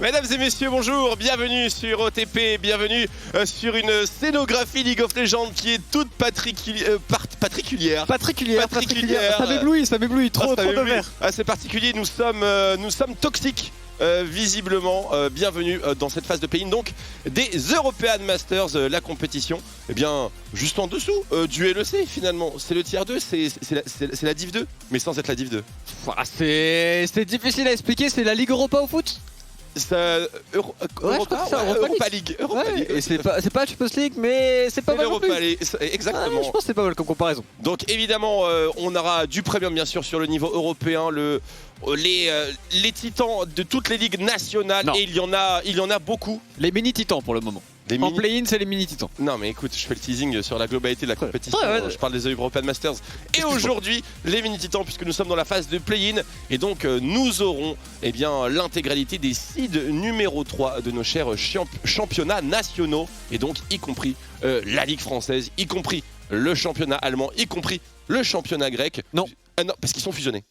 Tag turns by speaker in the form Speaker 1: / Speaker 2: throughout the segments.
Speaker 1: Mesdames et messieurs, bonjour, bienvenue sur OTP, bienvenue sur une scénographie League of Legends qui est toute particulière.
Speaker 2: Ça m'éblouit, trop de verre.
Speaker 1: Ah, c'est particulier, nous sommes toxiques. Visiblement, bienvenue dans cette phase de play-in donc des European Masters, la compétition. Eh bien, juste en dessous du LEC finalement, c'est le tier 2, c'est la Div 2, mais sans être la Div 2.
Speaker 2: C'est difficile à expliquer, c'est la Ligue Europa au foot.
Speaker 1: Europa League.
Speaker 2: Et c'est pas Champions League, mais c'est pas mal.
Speaker 1: Europa League, exactement.
Speaker 2: Je pense que c'est pas mal comme comparaison.
Speaker 1: Donc évidemment, on aura du premium bien sûr sur le niveau européen, les titans de toutes les ligues nationales. Non. Et il y en a beaucoup.
Speaker 2: Les mini titans pour le moment. En play-in, c'est les mini titans.
Speaker 1: Non mais écoute, je fais le teasing sur la globalité de la compétition. Je parle des European Masters. Et aujourd'hui, les mini titans, puisque nous sommes dans la phase de play-in. Et donc nous aurons l'intégralité des seeds numéro 3 de nos chers championnats nationaux. Et donc y compris la Ligue française, y compris le championnat allemand, y compris le championnat grec.
Speaker 2: Non.
Speaker 1: Ah non, parce qu'ils sont fusionnés.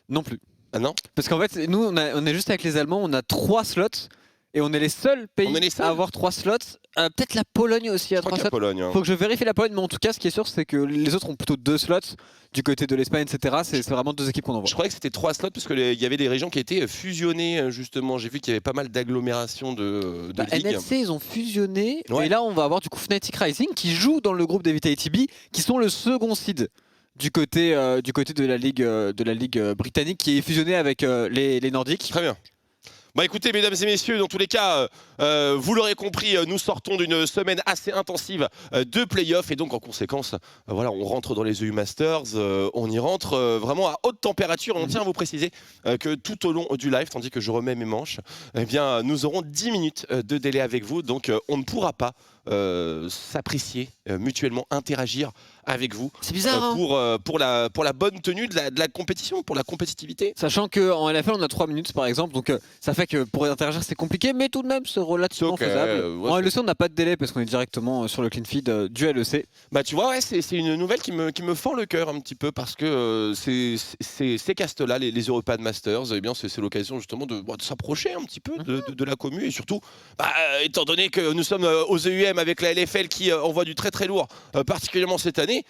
Speaker 2: Non plus.
Speaker 1: Ah non.
Speaker 2: Parce qu'en fait, nous on est juste avec les Allemands, on a 3 slots. Et on est les seuls pays à avoir 3 slots. Peut-être la Pologne aussi à 3 slots.
Speaker 1: Pologne,
Speaker 2: Faut que je vérifie la Pologne, mais en tout cas, ce qui est sûr, c'est que les autres ont plutôt 2 slots. Du côté de l'Espagne, etc. C'est vraiment 2 équipes qu'on envoie.
Speaker 1: Je croyais que c'était 3 slots parce qu'il y avait des régions qui étaient fusionnées, justement. J'ai vu qu'il y avait pas mal d'agglomérations de ligues.
Speaker 2: NLC, ils ont fusionné. Ouais. Et là, on va avoir du coup Fnatic Rising qui joue dans le groupe des Vitality B, qui sont le second seed du côté de la ligue britannique, qui est fusionnée avec les Nordiques.
Speaker 1: Très bien. Bah écoutez, mesdames et messieurs, dans tous les cas, vous l'aurez compris, nous sortons d'une semaine assez intensive de playoffs et donc en conséquence, voilà, on rentre dans les EU Masters, on y rentre vraiment à haute température. On tient à vous préciser que tout au long du live, tandis que je remets mes manches, eh bien, nous aurons 10 minutes de délai avec vous, donc on ne pourra pas s'apprécier mutuellement, interagir avec vous.
Speaker 2: C'est bizarre
Speaker 1: pour la bonne tenue de la compétition, pour la compétitivité.
Speaker 2: Sachant qu'en LFL on a 3 minutes par exemple, donc ça fait que pour interagir c'est compliqué, mais tout de même c'est relativement faisable. En LEC on n'a pas de délai parce qu'on est directement sur le clean feed du LEC.
Speaker 1: Bah tu vois, ouais, c'est une nouvelle qui me fend le cœur un petit peu parce que ces castes-là, les European Masters, eh bien c'est l'occasion justement de s'approcher un petit peu de la commu et surtout, étant donné que nous sommes aux EUM avec la LFL qui envoie du très très lourd, particulièrement cette année,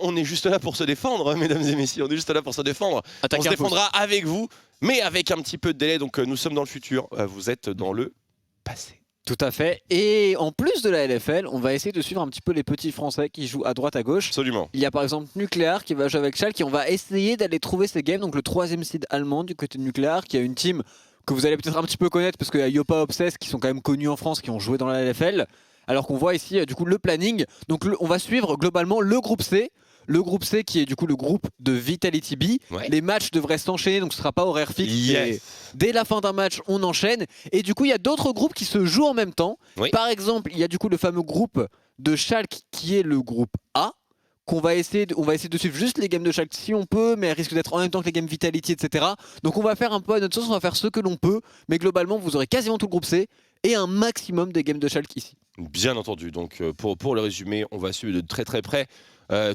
Speaker 1: on est juste là pour se défendre, mesdames et messieurs, on est juste là pour se défendre. On se défendra avec vous, mais avec un petit peu de délai, donc nous sommes dans le futur, vous êtes dans le passé.
Speaker 2: Tout à fait. Et en plus de la LFL, on va essayer de suivre un petit peu les petits Français qui jouent à droite à gauche.
Speaker 1: Absolument.
Speaker 2: Il y a par exemple Nuclear qui va jouer avec Schalke, et on va essayer d'aller trouver ces games. Donc le 3e seed allemand du côté de Nuclear, qui a une team que vous allez peut-être un petit peu connaître parce qu'il y a Yopa Obsess qui sont quand même connus en France, qui ont joué dans la LFL. Alors qu'on voit ici du coup le planning. Donc on va suivre globalement le groupe C. Le groupe C qui est du coup le groupe de Vitality B. Ouais. Les matchs devraient s'enchaîner, donc ce ne sera pas horaire fixe.
Speaker 1: Yes.
Speaker 2: Dès la fin d'un match, on enchaîne. Et du coup, il y a d'autres groupes qui se jouent en même temps. Oui. Par exemple, il y a du coup le fameux groupe de Schalke qui est le groupe A. On va essayer de suivre juste les games de Schalke si on peut, mais elles risquent d'être en même temps que les games Vitality, etc. Donc on va faire un peu à notre sauce, on va faire ce que l'on peut. Mais globalement, vous aurez quasiment tout le groupe C et un maximum des games de Schalke ici.
Speaker 1: Bien entendu, donc pour le résumer, on va suivre de très très près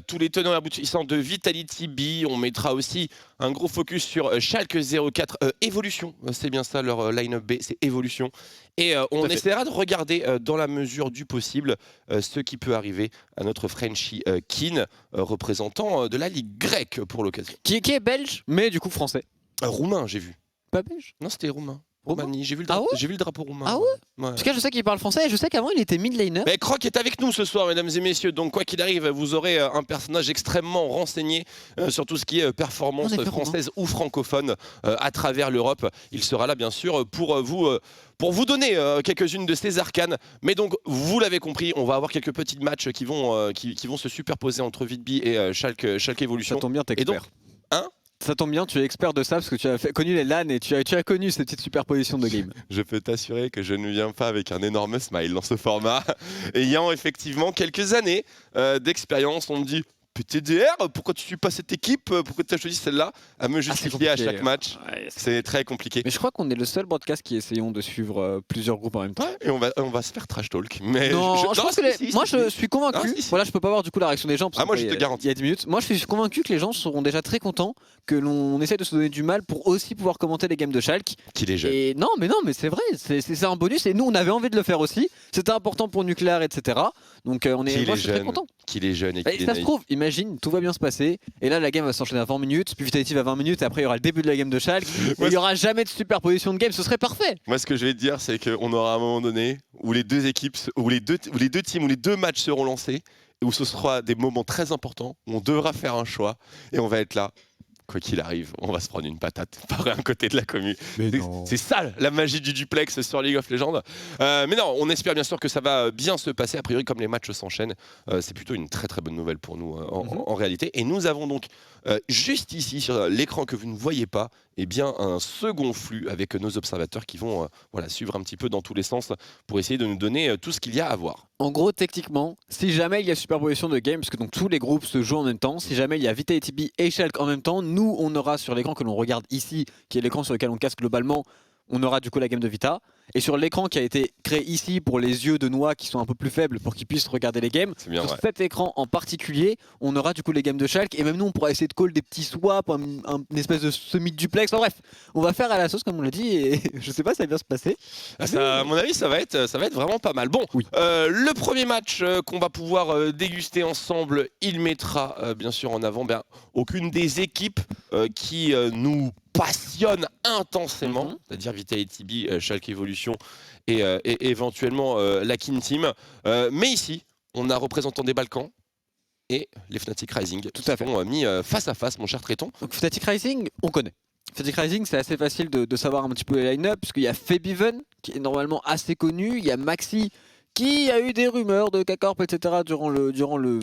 Speaker 1: tous les tenants et aboutissants de Vitality B. On mettra aussi un gros focus sur Schalke 04 Evolution, c'est bien ça leur line-up B, c'est Evolution. Et on essaiera de regarder dans la mesure du possible ce qui peut arriver à notre Frenchie Keane, représentant de la Ligue grecque pour l'occasion.
Speaker 2: Qui est belge, mais du coup français.
Speaker 1: Roumain, j'ai vu.
Speaker 2: Pas belge?
Speaker 1: Non, c'était roumain. Roumanie, j'ai vu le drapeau roumain.
Speaker 2: Ah ouais, En tout cas, je sais qu'il parle français et je sais qu'avant il était mid-laner.
Speaker 1: Mais Croc est avec nous ce soir, mesdames et messieurs. Donc, quoi qu'il arrive, vous aurez un personnage extrêmement renseigné sur tout ce qui est performance française ou francophone à travers l'Europe. Il sera là, bien sûr, pour vous donner quelques-unes de ces arcanes. Mais donc, vous l'avez compris, on va avoir quelques petits matchs qui vont se superposer entre Vidby et Schalke Evolution.
Speaker 2: Ça tombe bien, t'es expert.
Speaker 1: Et donc,
Speaker 2: ça tombe bien, tu es expert de ça parce que tu as connu les LAN et tu as connu cette petite superposition de game.
Speaker 1: Je peux t'assurer que je ne viens pas avec un énorme smile dans ce format. Ayant effectivement quelques années d'expérience, on me dit PTDR, pourquoi tu suis pas cette équipe? Pourquoi tu as choisi celle-là? À me justifier à chaque match.
Speaker 2: Ouais,
Speaker 1: C'est très compliqué.
Speaker 2: mais je crois qu'on est le seul podcast qui essayons de suivre plusieurs groupes en même temps.
Speaker 1: Ouais, et on va se faire trash talk. Mais
Speaker 2: Non, je pense que
Speaker 1: si,
Speaker 2: moi
Speaker 1: si,
Speaker 2: je
Speaker 1: si.
Speaker 2: suis convaincu.
Speaker 1: Non, si, si.
Speaker 2: Voilà, je peux pas voir du coup la réaction des gens. Parce
Speaker 1: Ah, moi,
Speaker 2: que
Speaker 1: je te garantis.
Speaker 2: Il y a 10 minutes. Moi, je suis convaincu que les gens seront déjà très contents que l'on essaie de se donner du mal pour aussi pouvoir commenter les games de Schalke.
Speaker 1: Qu'il est jeune.
Speaker 2: Et non, mais c'est vrai, c'est un bonus. Et nous, on avait envie de le faire aussi. C'était important pour Nucléaire, etc. Donc, moi, je suis très content.
Speaker 1: Qu'il est jeune et
Speaker 2: Et
Speaker 1: qu'il est
Speaker 2: ça se
Speaker 1: naïf.
Speaker 2: trouve, imagine, tout va bien se passer. Et là, la game va s'enchaîner à 20 minutes. Puis Vitality va 20 minutes. Et après, il y aura le début de la game de Schalke. Et il n'y aura jamais de superposition de game. Ce serait parfait.
Speaker 1: Moi, ce que je vais te dire, c'est qu'on aura un moment donné où les deux équipes, où les deux teams, où les deux matchs seront lancés, et où ce sera des moments très importants, où on devra faire un choix, et on va être là. Quoi qu'il arrive, on va se prendre une patate par un côté de la commune. C'est ça la magie du duplex sur League of Legends. Mais non, on espère bien sûr que ça va bien se passer. A priori, comme les matchs s'enchaînent, c'est plutôt une très très bonne nouvelle pour nous en réalité. Et nous avons donc juste ici sur l'écran que vous ne voyez pas, eh bien un second flux avec nos observateurs qui vont suivre un petit peu dans tous les sens pour essayer de nous donner tout ce qu'il y a à voir.
Speaker 2: En gros, techniquement, si jamais il y a superposition de games, parce que donc tous les groupes se jouent en même temps, si jamais il y a Vitality B et Schalke en même temps, nous on aura sur l'écran que l'on regarde ici, qui est l'écran sur lequel on casse globalement, on aura du coup la game de Vita. Et sur l'écran qui a été créé ici pour les yeux de Noix qui sont un peu plus faibles pour qu'ils puissent regarder les games,
Speaker 1: Bien,
Speaker 2: sur
Speaker 1: ouais.
Speaker 2: cet écran en particulier, on aura du coup les games de Schalke. Et même nous on pourra essayer de call des petits swaps, une espèce de semi-duplex. Enfin bref, on va faire à la sauce comme on l'a dit et je sais pas si ça va bien se passer.
Speaker 1: À mon avis, ça va être vraiment pas mal. Bon,
Speaker 2: Oui.
Speaker 1: le premier match qu'on va pouvoir déguster ensemble, il mettra bien sûr en avant aucune des équipes qui nous passionne intensément, c'est-à-dire Vitality B, Schalke Evolution et éventuellement la Kin Team. Mais ici, on a représentant des Balkans et les Fnatic Rising
Speaker 2: Tout
Speaker 1: qui
Speaker 2: à fait.
Speaker 1: sont mis face à face, mon cher Tréton.
Speaker 2: Donc Fnatic Rising, on connaît. Fnatic Rising, c'est assez facile de savoir un petit peu les line-up, puisqu'il y a Febiven, qui est normalement assez connu, il y a Maxi, qui a eu des rumeurs de K-Corp, etc. durant le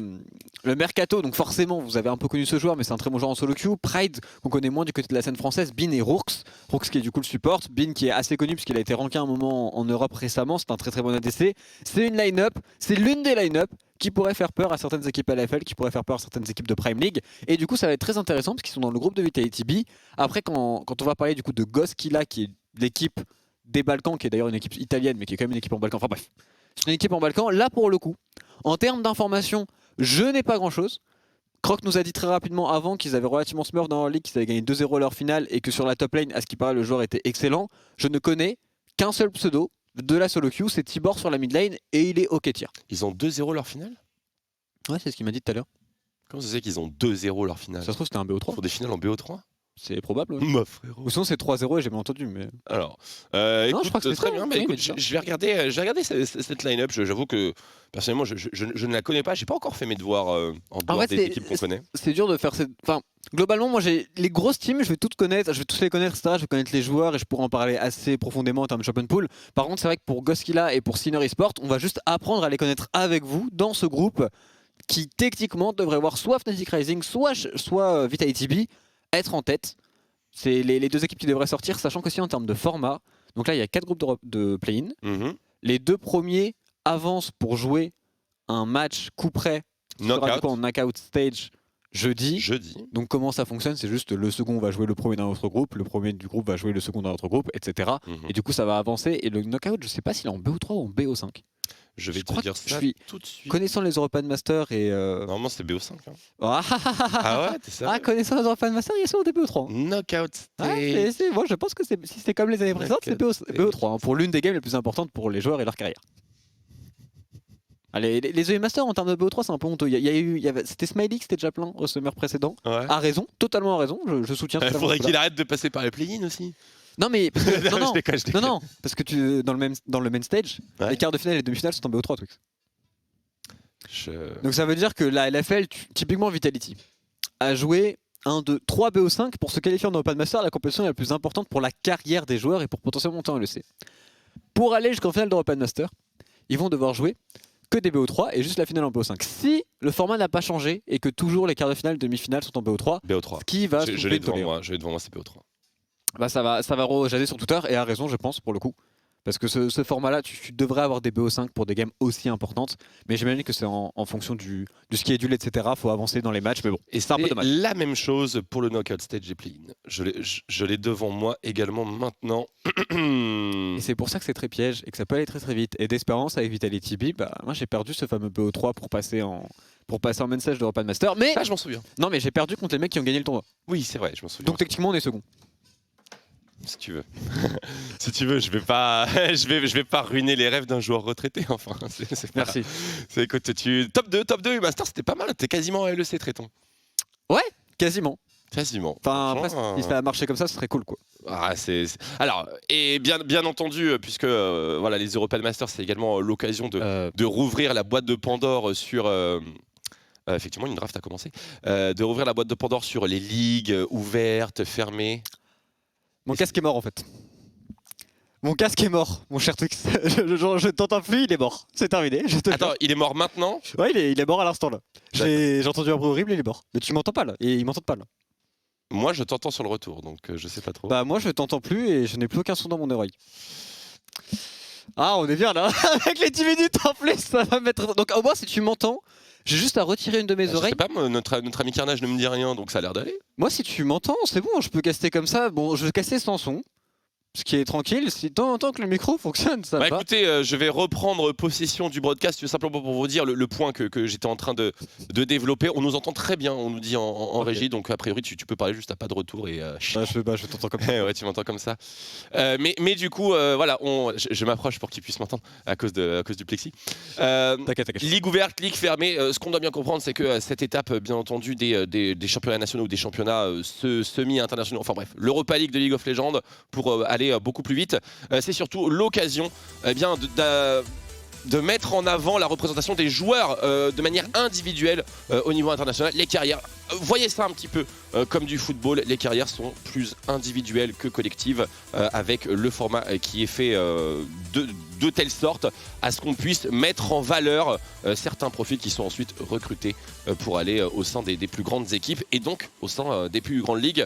Speaker 2: mercato, donc forcément vous avez un peu connu ce joueur, mais c'est un très bon joueur en solo queue. Pride, qu'on connaît moins du côté de la scène française, Bin et Rooks qui est du coup le support, Bin qui est assez connu puisqu'il a été ranké un moment en Europe récemment, c'est un très très bon ADC. C'est une line-up, c'est l'une des line-up qui pourrait faire peur à certaines équipes LFL, qui pourrait faire peur à certaines équipes de Prime League, et du coup ça va être très intéressant parce qu'ils sont dans le groupe de Vitality B. Après quand on va parler du coup de Goskila, qui est l'équipe des Balkans, qui est d'ailleurs une équipe italienne mais qui est quand même une équipe en Balkans, enfin bref, c'est une équipe en Balkans. Là pour le coup, en termes d'informations, je n'ai pas grand chose. Croc nous a dit très rapidement avant qu'ils avaient relativement smurf dans leur ligue, qu'ils avaient gagné 2-0 leur finale et que sur la top lane, à ce qui paraît, le joueur était excellent. Je ne connais qu'un seul pseudo de la solo queue, c'est Tibor sur la mid lane et il est OK tier.
Speaker 1: Ils ont 2-0 leur finale?
Speaker 2: Ouais, c'est ce qu'il m'a dit tout à l'heure.
Speaker 1: Comment ça se fait qu'ils ont 2-0 leur finale?
Speaker 2: Ça se trouve, c'était un BO3.
Speaker 1: Pour des finales en BO3?
Speaker 2: C'est probable. Ouais.
Speaker 1: Ma frérot.
Speaker 2: Ou sinon, c'est 3-0 et j'ai bien entendu. Mais...
Speaker 1: Alors,
Speaker 2: Non,
Speaker 1: écoute,
Speaker 2: je crois que c'est
Speaker 1: très
Speaker 2: ça,
Speaker 1: bien.
Speaker 2: hein.
Speaker 1: Bah,
Speaker 2: Oui,
Speaker 1: écoute,
Speaker 2: mais c'est ça.
Speaker 1: je vais regarder cette line-up. J'avoue que personnellement, je ne la connais pas. J'ai pas encore fait mes devoirs en dehors
Speaker 2: vrai,
Speaker 1: des équipes qu'on connaît.
Speaker 2: C'est dur de faire cette. Enfin, globalement, moi, j'ai les grosses teams, je vais toutes connaître, je vais tous les connaître, etc. Je vais connaître les joueurs et je pourrai en parler assez profondément en termes de Champion Pool. Par contre, c'est vrai que pour Goskila et pour Sinner Esport, on va juste apprendre à les connaître avec vous dans ce groupe qui techniquement devrait voir soit Fnatic Rising, soit Vitality B être en tête. C'est les deux équipes qui devraient sortir, sachant qu'aussi en termes de format, donc là il y a 4 groupes de play-in. Les deux premiers avancent pour jouer un match coup près en knockout stage jeudi. Donc comment ça fonctionne? C'est juste le second va jouer le premier d'un autre groupe, le premier du groupe va jouer le second d'un autre groupe, etc. Et du coup ça va avancer. Et le knockout, je sais pas s'il est en BO3 ou en BO5.
Speaker 1: Je vais te dire ça tout de suite.
Speaker 2: Connaissant les European Masters et...
Speaker 1: Normalement c'est BO5. Hein.
Speaker 2: Ah
Speaker 1: ouais, t'es sérieux?
Speaker 2: Connaissant les European Masters, ils sont au BO3.
Speaker 1: Knockout stage.
Speaker 2: Moi je pense que si c'est comme les années précédentes, c'est BO3 hein, pour l'une des games les plus importantes pour les joueurs et leur carrière. Allez, les EU Masters en termes de BO3 c'est un peu honteux. C'était Smiley qui était déjà plein au summer précédent.
Speaker 1: Ouais.
Speaker 2: A raison, totalement a raison, je soutiens.
Speaker 1: Il faudrait qu'il arrête de passer par les play-in aussi.
Speaker 2: Non mais parce que,
Speaker 1: Je déconne.
Speaker 2: non, parce que dans le main stage,
Speaker 1: Ouais.
Speaker 2: les quarts de finale et les demi-finales sont en BO3 Twix. Donc ça veut dire que la LFL, typiquement Vitality, a joué 1, 2, 3 BO5 pour se qualifier en European Master, la compétition la plus importante pour la carrière des joueurs et pour potentiellement monter en LEC. Pour aller jusqu'en finale d'European Master, ils vont devoir jouer que des BO3 et juste la finale en BO5. Si le format n'a pas changé et que toujours les quarts de finale et demi-finales sont en BO3,
Speaker 1: BO3.
Speaker 2: ce qui va
Speaker 1: Je l'ai devant moi, c'est BO3.
Speaker 2: Bah ça va rejaser sur Twitter et a raison je pense pour le coup. Parce que ce format-là, tu devrais avoir des BO5 pour des games aussi importantes. Mais j'imagine que c'est en fonction du schedule, etc. Il faut avancer dans les matchs. Mais bon,
Speaker 1: Et
Speaker 2: c'est un peu
Speaker 1: c'est
Speaker 2: dommage.
Speaker 1: la même chose pour le Knockout Stage et Play-in. Je l'ai devant moi également maintenant.
Speaker 2: Et c'est pour ça que c'est très piège et que ça peut aller très très vite. Et d'espérance avec Vitality B, moi j'ai perdu ce fameux BO3 pour passer en main stage de Repas de Master. Mais
Speaker 1: Ça, je m'en souviens.
Speaker 2: non, mais j'ai perdu contre les mecs qui ont gagné le tournoi.
Speaker 1: Oui, c'est vrai, je m'en souviens.
Speaker 2: Donc techniquement on est second.
Speaker 1: Si tu veux. Si tu veux, je vais pas, je vais pas ruiner les rêves d'un joueur retraité. Enfin, c'est pas-
Speaker 2: Merci.
Speaker 1: Écoute, top 2 Master, c'était pas mal. T'es quasiment à LEC, Tréton.
Speaker 2: Quasiment.
Speaker 1: Quasiment.
Speaker 2: Enfin après
Speaker 1: Franchement,
Speaker 2: si ça a marché comme ça, ce serait cool quoi.
Speaker 1: Alors, et bien entendu, puisque voilà, les European Masters, c'est également l'occasion de rouvrir la boîte de Pandore sur. Effectivement, une draft a commencé. De rouvrir la boîte de Pandore sur les ligues ouvertes, fermées.
Speaker 2: Mon casque est mort en fait. Mon casque est mort, mon cher Twix. je t'entends plus, il est mort. C'est terminé. Je te
Speaker 1: Attends, il est mort maintenant?
Speaker 2: Ouais, il est mort à l'instant là. J'ai entendu un bruit horrible, il est mort. Mais tu m'entends pas là. Et il m'entend pas là.
Speaker 1: Moi, je t'entends sur le retour, donc je sais pas trop.
Speaker 2: Bah moi je t'entends plus et je n'ai plus aucun son dans mon oreille. Ah on est bien là. Avec les 10 minutes en plus ça va mettre... Donc au moins si tu m'entends, j'ai juste à retirer une de mes
Speaker 1: Je
Speaker 2: oreilles.
Speaker 1: sais pas, moi, notre ami Carnage ne me dit rien, donc ça a l'air d'aller.
Speaker 2: Moi si tu m'entends c'est bon, je peux caster comme ça. Bon je vais casser sans son. Ce qui est tranquille, si tant que le micro fonctionne, ça va.
Speaker 1: Écoutez, je vais reprendre possession du broadcast tout simplement pour vous dire le point que j'étais en train de développer. On nous entend très bien, on nous dit en
Speaker 2: Ok.
Speaker 1: régie, donc a priori tu peux parler juste à pas de retour et
Speaker 2: Je t'entends comme ça.
Speaker 1: ouais, tu m'entends comme ça. Mais du coup, voilà, je m'approche pour qu'il puisse m'entendre à cause du plexi.
Speaker 2: T'inquiète.
Speaker 1: Ligue ouverte, ligue fermée. Ce qu'on doit bien comprendre, c'est que cette étape, bien entendu, des championnats nationaux ou des championnats semi-internationaux, enfin bref, l'Europa League de League of Legends, pour aller beaucoup plus vite, c'est surtout l'occasion bien de mettre en avant la représentation des joueurs de manière individuelle au niveau international. Les carrières, voyez ça un petit peu comme du football, les carrières sont plus individuelles que collectives avec le format qui est fait de telle sorte à ce qu'on puisse mettre en valeur certains profils qui sont ensuite recrutés pour aller au sein des plus grandes équipes et donc au sein des plus grandes ligues.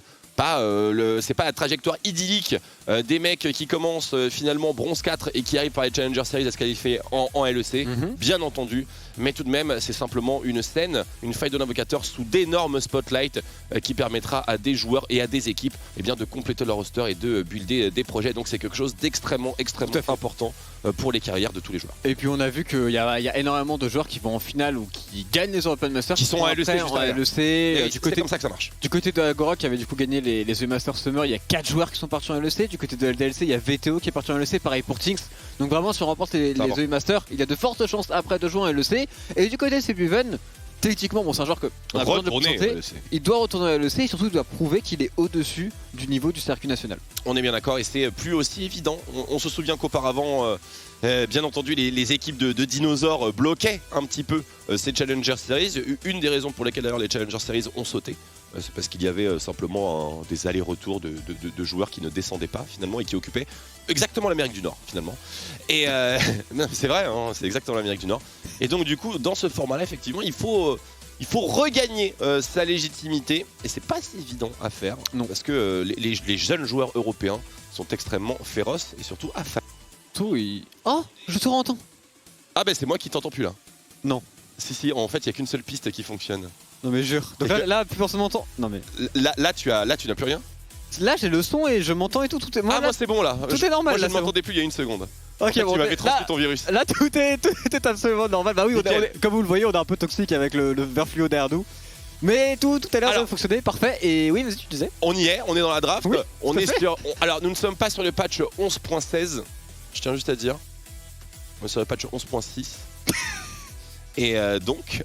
Speaker 1: C'est pas la trajectoire idyllique des mecs qui commencent finalement bronze 4 et qui arrivent par les Challenger Series à se qualifier en LEC, bien entendu, mais tout de même c'est simplement une scène, une faille de l'invocateur sous d'énormes spotlights qui permettra à des joueurs et à des équipes de compléter leur roster et de builder des projets, donc c'est quelque chose d'extrêmement important pour les carrières de tous les joueurs.
Speaker 2: Et puis on a vu qu'il y a énormément de joueurs qui vont en finale ou qui gagnent les European Masters
Speaker 1: Qui sont en LEC juste derrière.
Speaker 2: LEC.
Speaker 1: C'est comme ça que ça marche.
Speaker 2: Du côté de Agora qui avait du coup gagné les The Masters Summer, il y a 4 joueurs qui sont partis en LEC. Du côté de LDLC, il y a VTO qui est parti en LEC, pareil pour Tinks. Donc vraiment, si on remporte les The Masters, il y a de fortes chances après de jouer en LEC. Et du côté de Sebuven, techniquement, bon, c'est un joueur que on a besoin de présenter. Il doit retourner à LEC et surtout il doit prouver qu'il est au-dessus du niveau du circuit national.
Speaker 1: On est bien d'accord et c'est plus aussi évident. On se souvient qu'auparavant, bien entendu, les équipes de dinosaures bloquaient un petit peu ces Challenger Series. Une des raisons pour lesquelles d'ailleurs les Challenger Series ont sauté, c'est parce qu'il y avait simplement des allers-retours de joueurs qui ne descendaient pas finalement et qui occupaient exactement l'Amérique du Nord finalement. Et c'est vrai, hein, c'est exactement l'Amérique du Nord. Et donc du coup, dans ce format-là, effectivement, il faut regagner sa légitimité et c'est pas si évident à faire.
Speaker 2: Non.
Speaker 1: Parce que les jeunes joueurs européens sont extrêmement féroces et surtout affamés.
Speaker 2: Oh, je te entends.
Speaker 1: Ah ben c'est moi qui t'entends plus là.
Speaker 2: Non.
Speaker 1: Si, en fait il y a qu'une seule piste qui fonctionne.
Speaker 2: Non mais jure. Donc là plus personne m'entend. Non mais
Speaker 1: Là tu n'as plus rien.
Speaker 2: là j'ai le son et je m'entends et tout est
Speaker 1: Moi c'est bon là.
Speaker 2: tout est normal.
Speaker 1: Moi je
Speaker 2: là,
Speaker 1: ne
Speaker 2: c'est bon.
Speaker 1: m'entendais plus il y a une seconde.
Speaker 2: Ok,
Speaker 1: Tu
Speaker 2: bon,
Speaker 1: m'avais transmis ton virus.
Speaker 2: Là tout est absolument normal. Bah oui, comme vous le voyez, on est un peu toxique avec le verre fluo derrière nous. Mais tout à l'heure ça a fonctionné, parfait. Et oui, vas-y, tu disais.
Speaker 1: On y est, on est dans la draft.
Speaker 2: Oui,
Speaker 1: on est sur. Alors nous ne sommes pas sur le patch 11.16. Je tiens juste à dire. On est sur le patch 11.6. Et donc,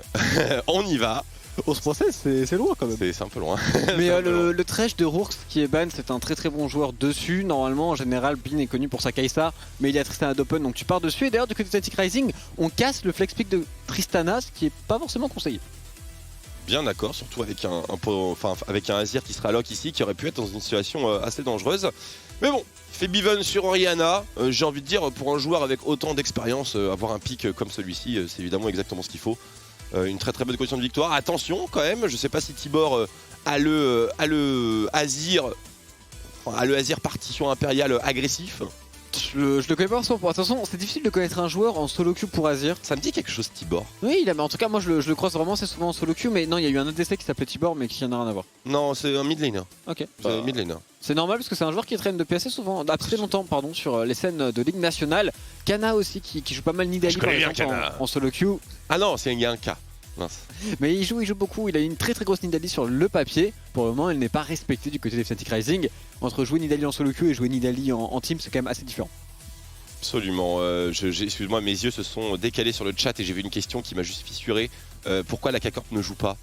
Speaker 1: on y va.
Speaker 2: 11.16, c'est loin quand même.
Speaker 1: C'est un peu loin.
Speaker 2: Mais le Thresh de Rourks qui est ban, c'est un très bon joueur dessus. Normalement, en général, Bin est connu pour sa Kai'Sa, mais il y a Tristana d'Open, donc tu pars dessus. Et d'ailleurs, du côté de Static Rising, on casse le flex pick de Tristana, ce qui est pas forcément conseillé.
Speaker 1: Bien d'accord, surtout avec avec un Azir qui sera lock ici, qui aurait pu être dans une situation assez dangereuse. Mais bon, fait Biven sur Orianna, j'ai envie de dire, pour un joueur avec autant d'expérience, avoir un pick comme celui-ci, c'est évidemment exactement ce qu'il faut. Une très bonne condition de victoire. Attention quand même, je sais pas si Tibor a le Azir partition impériale agressif.
Speaker 2: Je le connais pas forcément. De toute façon, c'est difficile de connaître un joueur en solo queue pour Azir.
Speaker 1: Ça me dit quelque chose, Tibor.
Speaker 2: Oui, mais en tout cas, moi je le croise vraiment assez souvent en solo queue. Mais non, il y a eu un ADC qui s'appelait Tibor, mais qui en a rien à voir.
Speaker 1: Non, c'est un mid laner.
Speaker 2: Ok.
Speaker 1: C'est un mid laner.
Speaker 2: C'est normal parce que c'est un joueur qui traîne depuis assez souvent, assez longtemps, pardon, sur les scènes de Ligue nationale. Kana aussi, qui joue pas mal Nidalee
Speaker 1: Je
Speaker 2: par
Speaker 1: connais bien
Speaker 2: exemple
Speaker 1: Kana.
Speaker 2: en solo queue.
Speaker 1: Ah non, il y a un K. Mince.
Speaker 2: Mais il joue beaucoup. Il a une très grosse Nidalee sur le papier. Pour le moment, elle n'est pas respectée du côté des Fnatic Rising. Entre jouer Nidalee en solo queue et jouer Nidalee en team, c'est quand même assez différent.
Speaker 1: Absolument. Excuse-moi, mes yeux se sont décalés sur le chat et j'ai vu une question qui m'a juste fissuré. Pourquoi la K-Corp ne joue pas?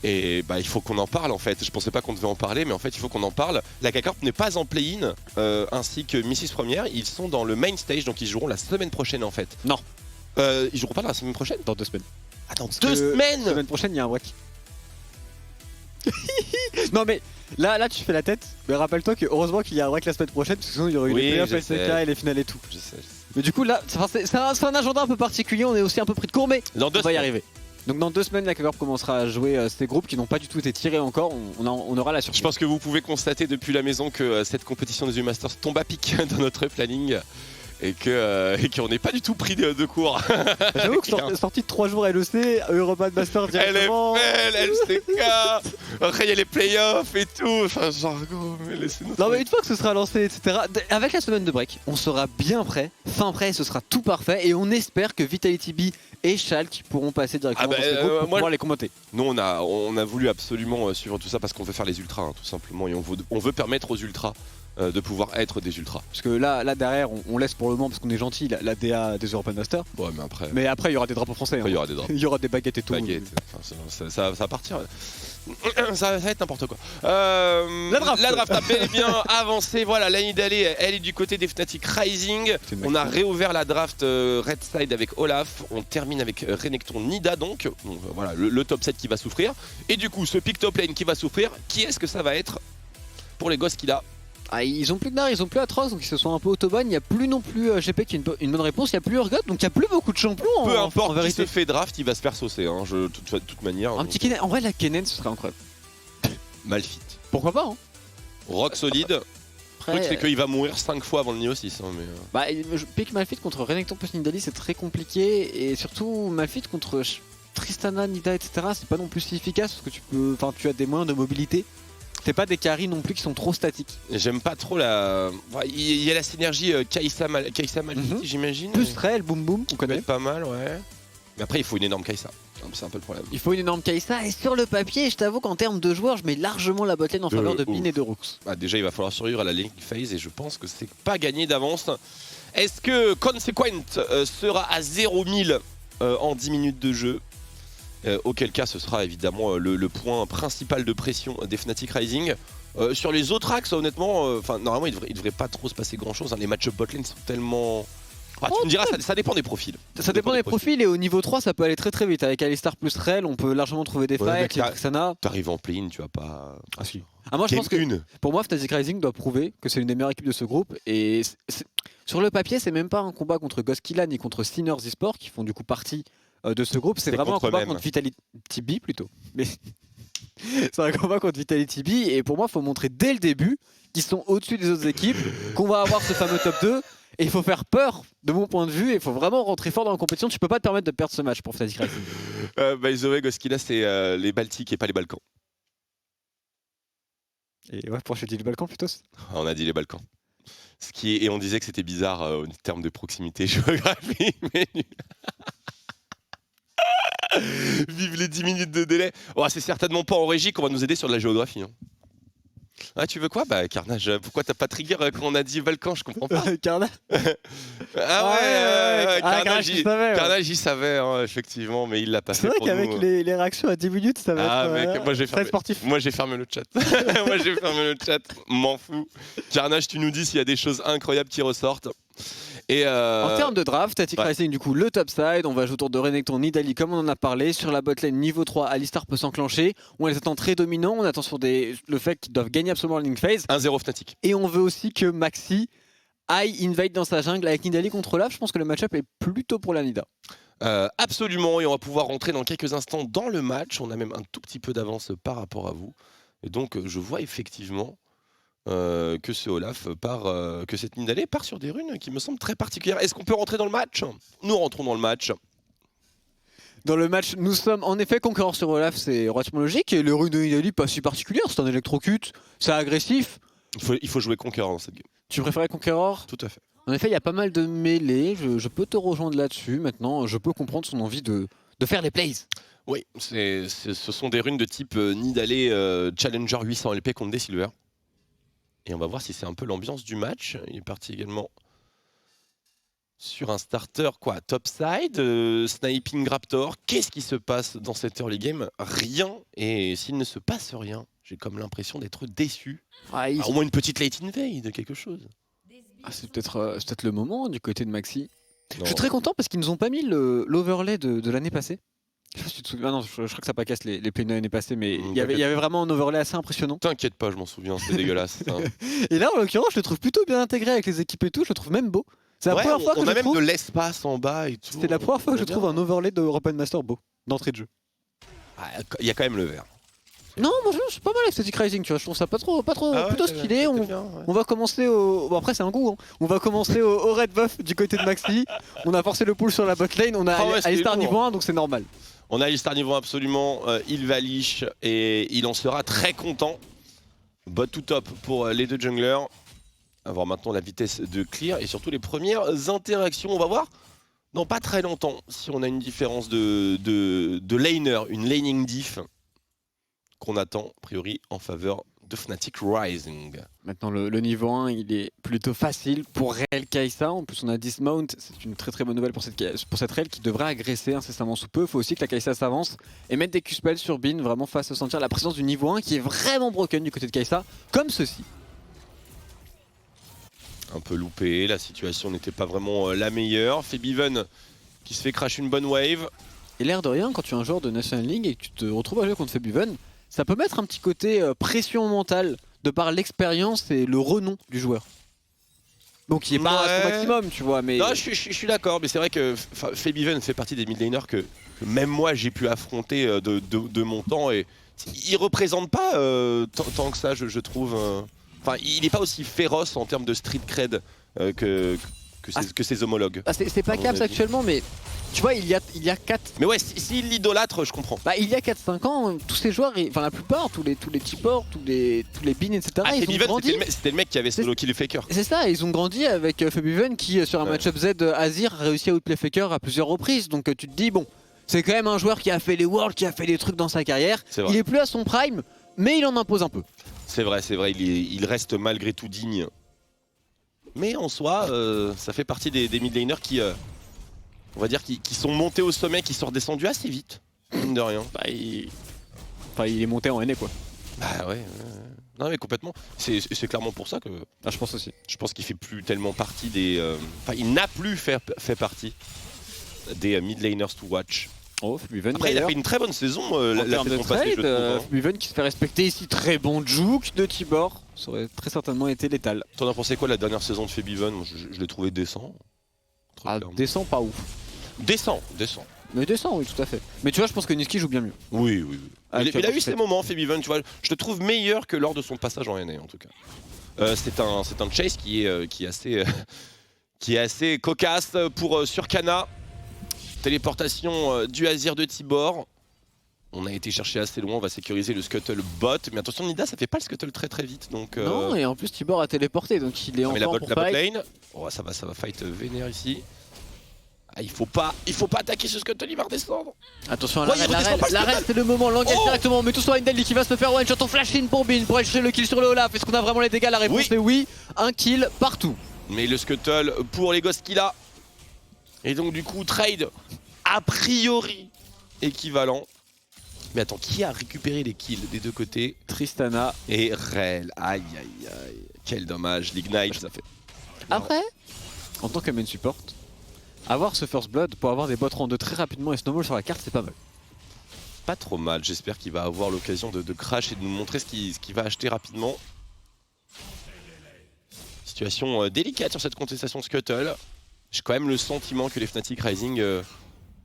Speaker 1: Et bah il faut qu'on en parle en fait. Je pensais pas qu'on devait en parler, mais en fait il faut qu'on en parle. La K-Corp n'est pas en play-in, ainsi que Missis Première. Ils sont dans le main stage, donc ils joueront la semaine prochaine en fait.
Speaker 2: Non.
Speaker 1: Ils joueront pas la semaine prochaine?
Speaker 2: Dans 2 semaines.
Speaker 1: Attends,
Speaker 2: Parce
Speaker 1: 2
Speaker 2: que
Speaker 1: semaines?
Speaker 2: La semaine prochaine, il y a un WAC. Non mais là tu fais la tête, mais rappelle-toi que heureusement qu'il y a un WAC la semaine prochaine, parce que sinon il y aurait eu
Speaker 1: Oui,
Speaker 2: les playoffs
Speaker 1: je
Speaker 2: LCK
Speaker 1: sais.
Speaker 2: et les finales et tout.
Speaker 1: Je sais.
Speaker 2: Mais du coup là, c'est un agenda un peu particulier, on est aussi un peu pris de court, mais
Speaker 1: Dans 2
Speaker 2: on va y
Speaker 1: semaines.
Speaker 2: arriver. Donc dans 2 semaines, la K-Corp commencera à jouer ces groupes qui n'ont pas du tout été tirés encore, on aura la surprise.
Speaker 1: Je pense que vous pouvez constater depuis la maison que cette compétition des U-Masters tombe à pic dans notre planning. Et qu'on n'est pas du tout pris de cours.
Speaker 2: J'avoue que sortie de 3 jours LEC, European Master directement.
Speaker 1: LFL, LCK, après il y a les playoffs et tout. Enfin, genre, mais laissez-nous.
Speaker 2: Non mais une fois que ce sera lancé, etc. Avec la semaine de break, on sera bien prêt, fin prêt, ce sera tout parfait. Et on espère que Vitality B et Schalke pourront passer directement dans ces groupes pour pouvoir les commenter.
Speaker 1: Nous on a voulu absolument suivre tout ça parce qu'on veut faire les ultras, hein, tout simplement. Et on veut permettre aux ultras de pouvoir être des ultras.
Speaker 2: Parce que là derrière, on laisse pour le moment, parce qu'on est gentil, la DA des European Masters.
Speaker 1: Ouais, mais après.
Speaker 2: Mais après, il y aura des drapeaux français.
Speaker 1: Après, il y aura des drapeaux.
Speaker 2: Il y aura des baguettes et tout.
Speaker 1: Baguettes, enfin, ça va partir. Ça va être n'importe quoi.
Speaker 2: La draft
Speaker 1: a bel et bien avancé. Voilà, la Nidalee, elle est du côté des Fnatic Rising. On a réouvert la draft Red Side avec Olaf. On termine avec Renekton Nida donc. Voilà, le top 7 qui va souffrir. Et du coup, ce pick top lane qui va souffrir, qui est-ce que ça va être pour les gosses qu'il a?
Speaker 2: Ah, ils ont plus de Nar, ils ont plus Atrox, donc ils se sont un peu autobahn. Il n'y a plus non plus GP qui a une bonne réponse. Il n'y a plus Urgot, donc il n'y a plus beaucoup de champions.
Speaker 1: Peu
Speaker 2: en
Speaker 1: importe qui
Speaker 2: vérité.
Speaker 1: se fait draft, il va se faire saucer. Hein, de toute manière.
Speaker 2: Un petit Kennen. En vrai, la Kennen, ce serait incroyable.
Speaker 1: Malfit.
Speaker 2: Pourquoi pas hein.
Speaker 1: Rock solide. Le
Speaker 2: Après,
Speaker 1: truc, c'est qu'il va mourir 5 fois avant le Nioh 6. Hein, mais,
Speaker 2: bah, je pique Malphite contre Renekton plus Nidalee, c'est très compliqué. Et surtout, Malphite contre Tristana, Nida, etc., c'est pas non plus si efficace parce que tu as des moyens de mobilité. C'est pas des carries non plus qui sont trop statiques.
Speaker 1: J'aime pas trop la. Il y a la synergie Kai'Sa Malphite, j'imagine.
Speaker 2: Plus Rel, Boom Boom, on
Speaker 1: Ça peut
Speaker 2: connaît.
Speaker 1: être pas mal, ouais. Mais après, il faut une énorme Kai'Sa. C'est un peu le problème.
Speaker 2: Il faut une énorme Kai'Sa. Et sur le papier, je t'avoue qu'en termes de joueurs, je mets largement la botlane en faveur de Bin et de Rooks.
Speaker 1: Bah, déjà, il va falloir survivre à la Link Phase et je pense que c'est pas gagné d'avance. Est-ce que Consequent sera à 0-1000 en 10 minutes de jeu? Auquel cas ce sera évidemment le point principal de pression des Fnatic Rising. Sur les autres axes, honnêtement, normalement il devrait pas trop se passer grand chose. Hein. Les match-up botlane sont tellement. Tu me diras, ça dépend des profils.
Speaker 2: Ça dépend des profils et au niveau 3, ça peut aller très vite. Avec Alistar plus Rel, on peut largement trouver des
Speaker 1: Ouais,
Speaker 2: fights. Trixana.
Speaker 1: T'arrives en play-in, tu vas pas.
Speaker 2: Ah si. Ah, moi je pense que pour moi, Fnatic Rising doit prouver que c'est une des meilleures équipes de ce groupe. Et sur le papier, c'est même pas un combat contre Ghost ni contre Sinners eSport qui font du coup partie de ce groupe. C'est vraiment un combat contre Vitality B plutôt. Mais c'est un combat contre Vitality B et pour moi, il faut montrer dès le début qu'ils sont au-dessus des autres équipes, qu'on va avoir ce fameux top 2. Et il faut faire peur de mon point de vue, il faut vraiment rentrer fort dans la compétition. Tu peux pas te permettre de perdre ce match pour Fnatic Rising.
Speaker 1: By the way, Goskila, c'est les Baltiques et pas les Balkans.
Speaker 2: Et ouais, pourquoi je dis les Balkans plutôt?
Speaker 1: On a dit les Balkans. Et on disait que c'était bizarre en termes de proximité géographique. Mais... Vive les 10 minutes de délai. Oh, c'est certainement pas en régie qu'on va nous aider sur de la géographie. Hein. Ah, tu veux quoi? Bah, Carnage, pourquoi t'as pas trigger quand on a dit Balkan? Je comprends pas.
Speaker 2: Carnage.
Speaker 1: Ah ouais,
Speaker 2: Carnage,
Speaker 1: Carnage, il savait, hein, effectivement, mais il l'a pas fait.
Speaker 2: C'est vrai
Speaker 1: pour
Speaker 2: qu'avec
Speaker 1: nous.
Speaker 2: les réactions à 10 minutes, ça va être
Speaker 1: mec, moi j'ai
Speaker 2: très sportif.
Speaker 1: Moi j'ai fermé le chat. Moi j'ai fermé le chat, m'en fous. Carnage, tu nous dis s'il y a des choses incroyables qui ressortent. Et
Speaker 2: en termes de draft, Fnatic Rising, du coup, le top side, on va jouer autour de Renekton Nidalee comme on en a parlé. Sur la botlane niveau 3, Alistar peut s'enclencher. On les attend très dominants, on attend sur le fait qu'ils doivent gagner absolument la link phase.
Speaker 1: 1-0 Fnatic.
Speaker 2: Et on veut aussi que Maxi aille invade dans sa jungle avec Nidalee contre Olaf. Je pense que le match-up est plutôt pour la Nida.
Speaker 1: Absolument, et on va pouvoir rentrer dans quelques instants dans le match. On a même un tout petit peu d'avance par rapport à vous. Et donc je vois effectivement que ce Olaf que cette Nidalee part sur des runes qui me semblent très particulières. Est-ce qu'on peut rentrer dans le match? Nous rentrons dans le match.
Speaker 2: Dans le match, nous sommes en effet concurrents sur Olaf, c'est relativement logique. Et le rune de Nidalee, pas si particulière, c'est un électrocute, c'est agressif.
Speaker 1: Il faut jouer Conqueror dans cette game.
Speaker 2: Tu préférais Conqueror?
Speaker 1: Tout à fait.
Speaker 2: En effet, il y a pas mal de mêlées, je peux te rejoindre là-dessus. Maintenant, je peux comprendre son envie de faire des plays.
Speaker 1: Oui, ce sont des runes de type Nidalee Challenger 800 LP contre des Silver. Et on va voir si c'est un peu l'ambiance du match. Il est parti également sur un starter topside, sniping Raptor. Qu'est-ce qui se passe dans cette early game? Rien. Et s'il ne se passe rien, j'ai comme l'impression d'être déçu. Au moins une petite late invade, quelque chose.
Speaker 2: C'est peut-être le moment du côté de Maxi.
Speaker 1: Non.
Speaker 2: Je suis très content parce qu'ils nous ont pas mis l'overlay de l'année passée. Je sais pas si tu te souviens. Non, je crois que ça pas casse les plays de l'année passée, mais il y avait vraiment un overlay assez impressionnant.
Speaker 1: T'inquiète pas, je m'en souviens, c'est dégueulasse. Hein.
Speaker 2: Et là, en l'occurrence, je le trouve plutôt bien intégré avec les équipes et tout. Je le trouve même beau. C'est la première fois que
Speaker 1: on a
Speaker 2: je
Speaker 1: même
Speaker 2: trouve.
Speaker 1: de l'espace en bas et tout.
Speaker 2: C'est la première fois que je trouve un overlay de Open Master beau d'entrée de jeu.
Speaker 1: Il y a quand même le vert.
Speaker 2: Non, moi je suis pas mal avec Static Rising, tu vois. Je trouve ça pas trop plutôt stylé. On va commencer au. Bon, après, c'est un goût. Hein. On va commencer au red buff du côté de Maxi. On a forcé le pull sur la bot lane. On a Alistar niveau 1, donc c'est normal.
Speaker 1: On a Alistar niveau 1 absolument. Il va liche et il en sera très content. Bot to top pour les deux junglers. À voir maintenant la vitesse de clear et surtout les premières interactions. On va voir dans pas très longtemps si on a une différence de laner, une laning diff qu'on attend a priori en faveur de Fnatic Rising.
Speaker 2: Maintenant le niveau 1 il est plutôt facile pour Rel Kai'Sa. En plus on a Dismount, c'est une très bonne nouvelle pour cette Rel qui devrait agresser incessamment sous peu. Il faut aussi que la Kai'Sa s'avance et mettre des Q-spells sur Bin, vraiment face à sentir la présence du niveau 1 qui est vraiment broken du côté de Kai'Sa, comme ceci.
Speaker 1: Un peu loupé, la situation n'était pas vraiment la meilleure. Febiven qui se fait crash une bonne wave.
Speaker 2: Et l'air de rien, quand tu es un joueur de National League et que tu te retrouves à jouer contre Febiven, ça peut mettre un petit côté pression mentale de par l'expérience et le renom du joueur. Donc il est pas à son maximum, tu vois. Mais...
Speaker 1: Non, je suis d'accord, mais c'est vrai que Febiven fait partie des mid laners que même moi j'ai pu affronter de mon temps. Et il représente pas tant que ça, je trouve. Enfin, il n'est pas aussi féroce en termes de street cred que ses homologues.
Speaker 2: C'est pas Caps actuellement, mais tu vois, il y a 4...
Speaker 1: Mais ouais, s'il l'idolâtre, je comprends.
Speaker 2: Il y a 4-5 ans, tous ces joueurs, enfin la plupart, tous les T-Port, tous les Bin, etc. Ils ont grandi.
Speaker 1: C'était le mec qui avait solo kill le Faker.
Speaker 2: C'est ça, ils ont grandi avec Febiven qui, sur un match-up Z Azir, a réussi à outplay Faker à plusieurs reprises. Donc tu te dis, bon, c'est quand même un joueur qui a fait les Worlds, qui a fait des trucs dans sa carrière. Il est plus à son prime, mais il en impose un peu.
Speaker 1: C'est vrai, il reste malgré tout digne. Mais en soi, ça fait partie des mid laners qui, on va dire, qui sont montés au sommet, qui sont redescendus assez vite, mine de rien.
Speaker 2: Il est monté en NA quoi.
Speaker 1: Bah ouais. Non mais complètement. C'est clairement pour ça que.
Speaker 2: Je pense aussi.
Speaker 1: Je pense qu'il fait plus tellement partie des. Enfin, il n'a plus fait partie des mid laners to watch.
Speaker 2: Oh, Febiven,
Speaker 1: après, il a fait une très bonne saison la saison passée, je trouve.
Speaker 2: Febiven qui se fait respecter ici, très bon juke de Tibor. Ça aurait très certainement été létal.
Speaker 1: T'en as pensé quoi la dernière saison de Febiven? Je l'ai trouvé décent.
Speaker 2: Décent, pas ouf.
Speaker 1: Décent.
Speaker 2: Mais décent, oui, tout à fait. Mais tu vois, je pense que Niski joue bien mieux.
Speaker 1: Oui. Il a eu ses moments, Febiven, tu vois. Je le trouve meilleur que lors de son passage en NA, en tout cas. C'est un chase qui est assez cocasse pour Surcana. Téléportation du Azir de Tibor. On a été chercher assez loin, on va sécuriser le scuttle bot. Mais attention, Nida, ça fait pas le scuttle très vite. Donc,
Speaker 2: non, et en plus Tibor a téléporté, donc il est encore pour
Speaker 1: la bot
Speaker 2: fight.
Speaker 1: lane. Oh, ça va fight vénère ici. Il faut pas attaquer ce scuttle, il va redescendre.
Speaker 2: Attention à l'arrêt, c'est le moment, l'engage directement. Mais tout sur Indel qui va se faire one shot, on flash in pour Bin pour aller chercher le kill sur le Olaf. Est-ce qu'on a vraiment les dégâts? La réponse est oui, un kill partout.
Speaker 1: Mais le scuttle pour les gosses qu'il a. Et donc du coup, trade a priori équivalent. Mais attends, qui a récupéré les kills des deux côtés?
Speaker 2: Tristana
Speaker 1: et Rel. Aïe. Quel dommage, l'Ignite ça fait.
Speaker 2: Après, en tant que main support, avoir ce first blood pour avoir des bots rang 2 très rapidement et snowball sur la carte, c'est pas mal.
Speaker 1: Pas trop mal, j'espère qu'il va avoir l'occasion de crash et de nous montrer ce qu'il va acheter rapidement. Situation délicate sur cette contestation Scuttle. J'ai quand même le sentiment que les Fnatic Rising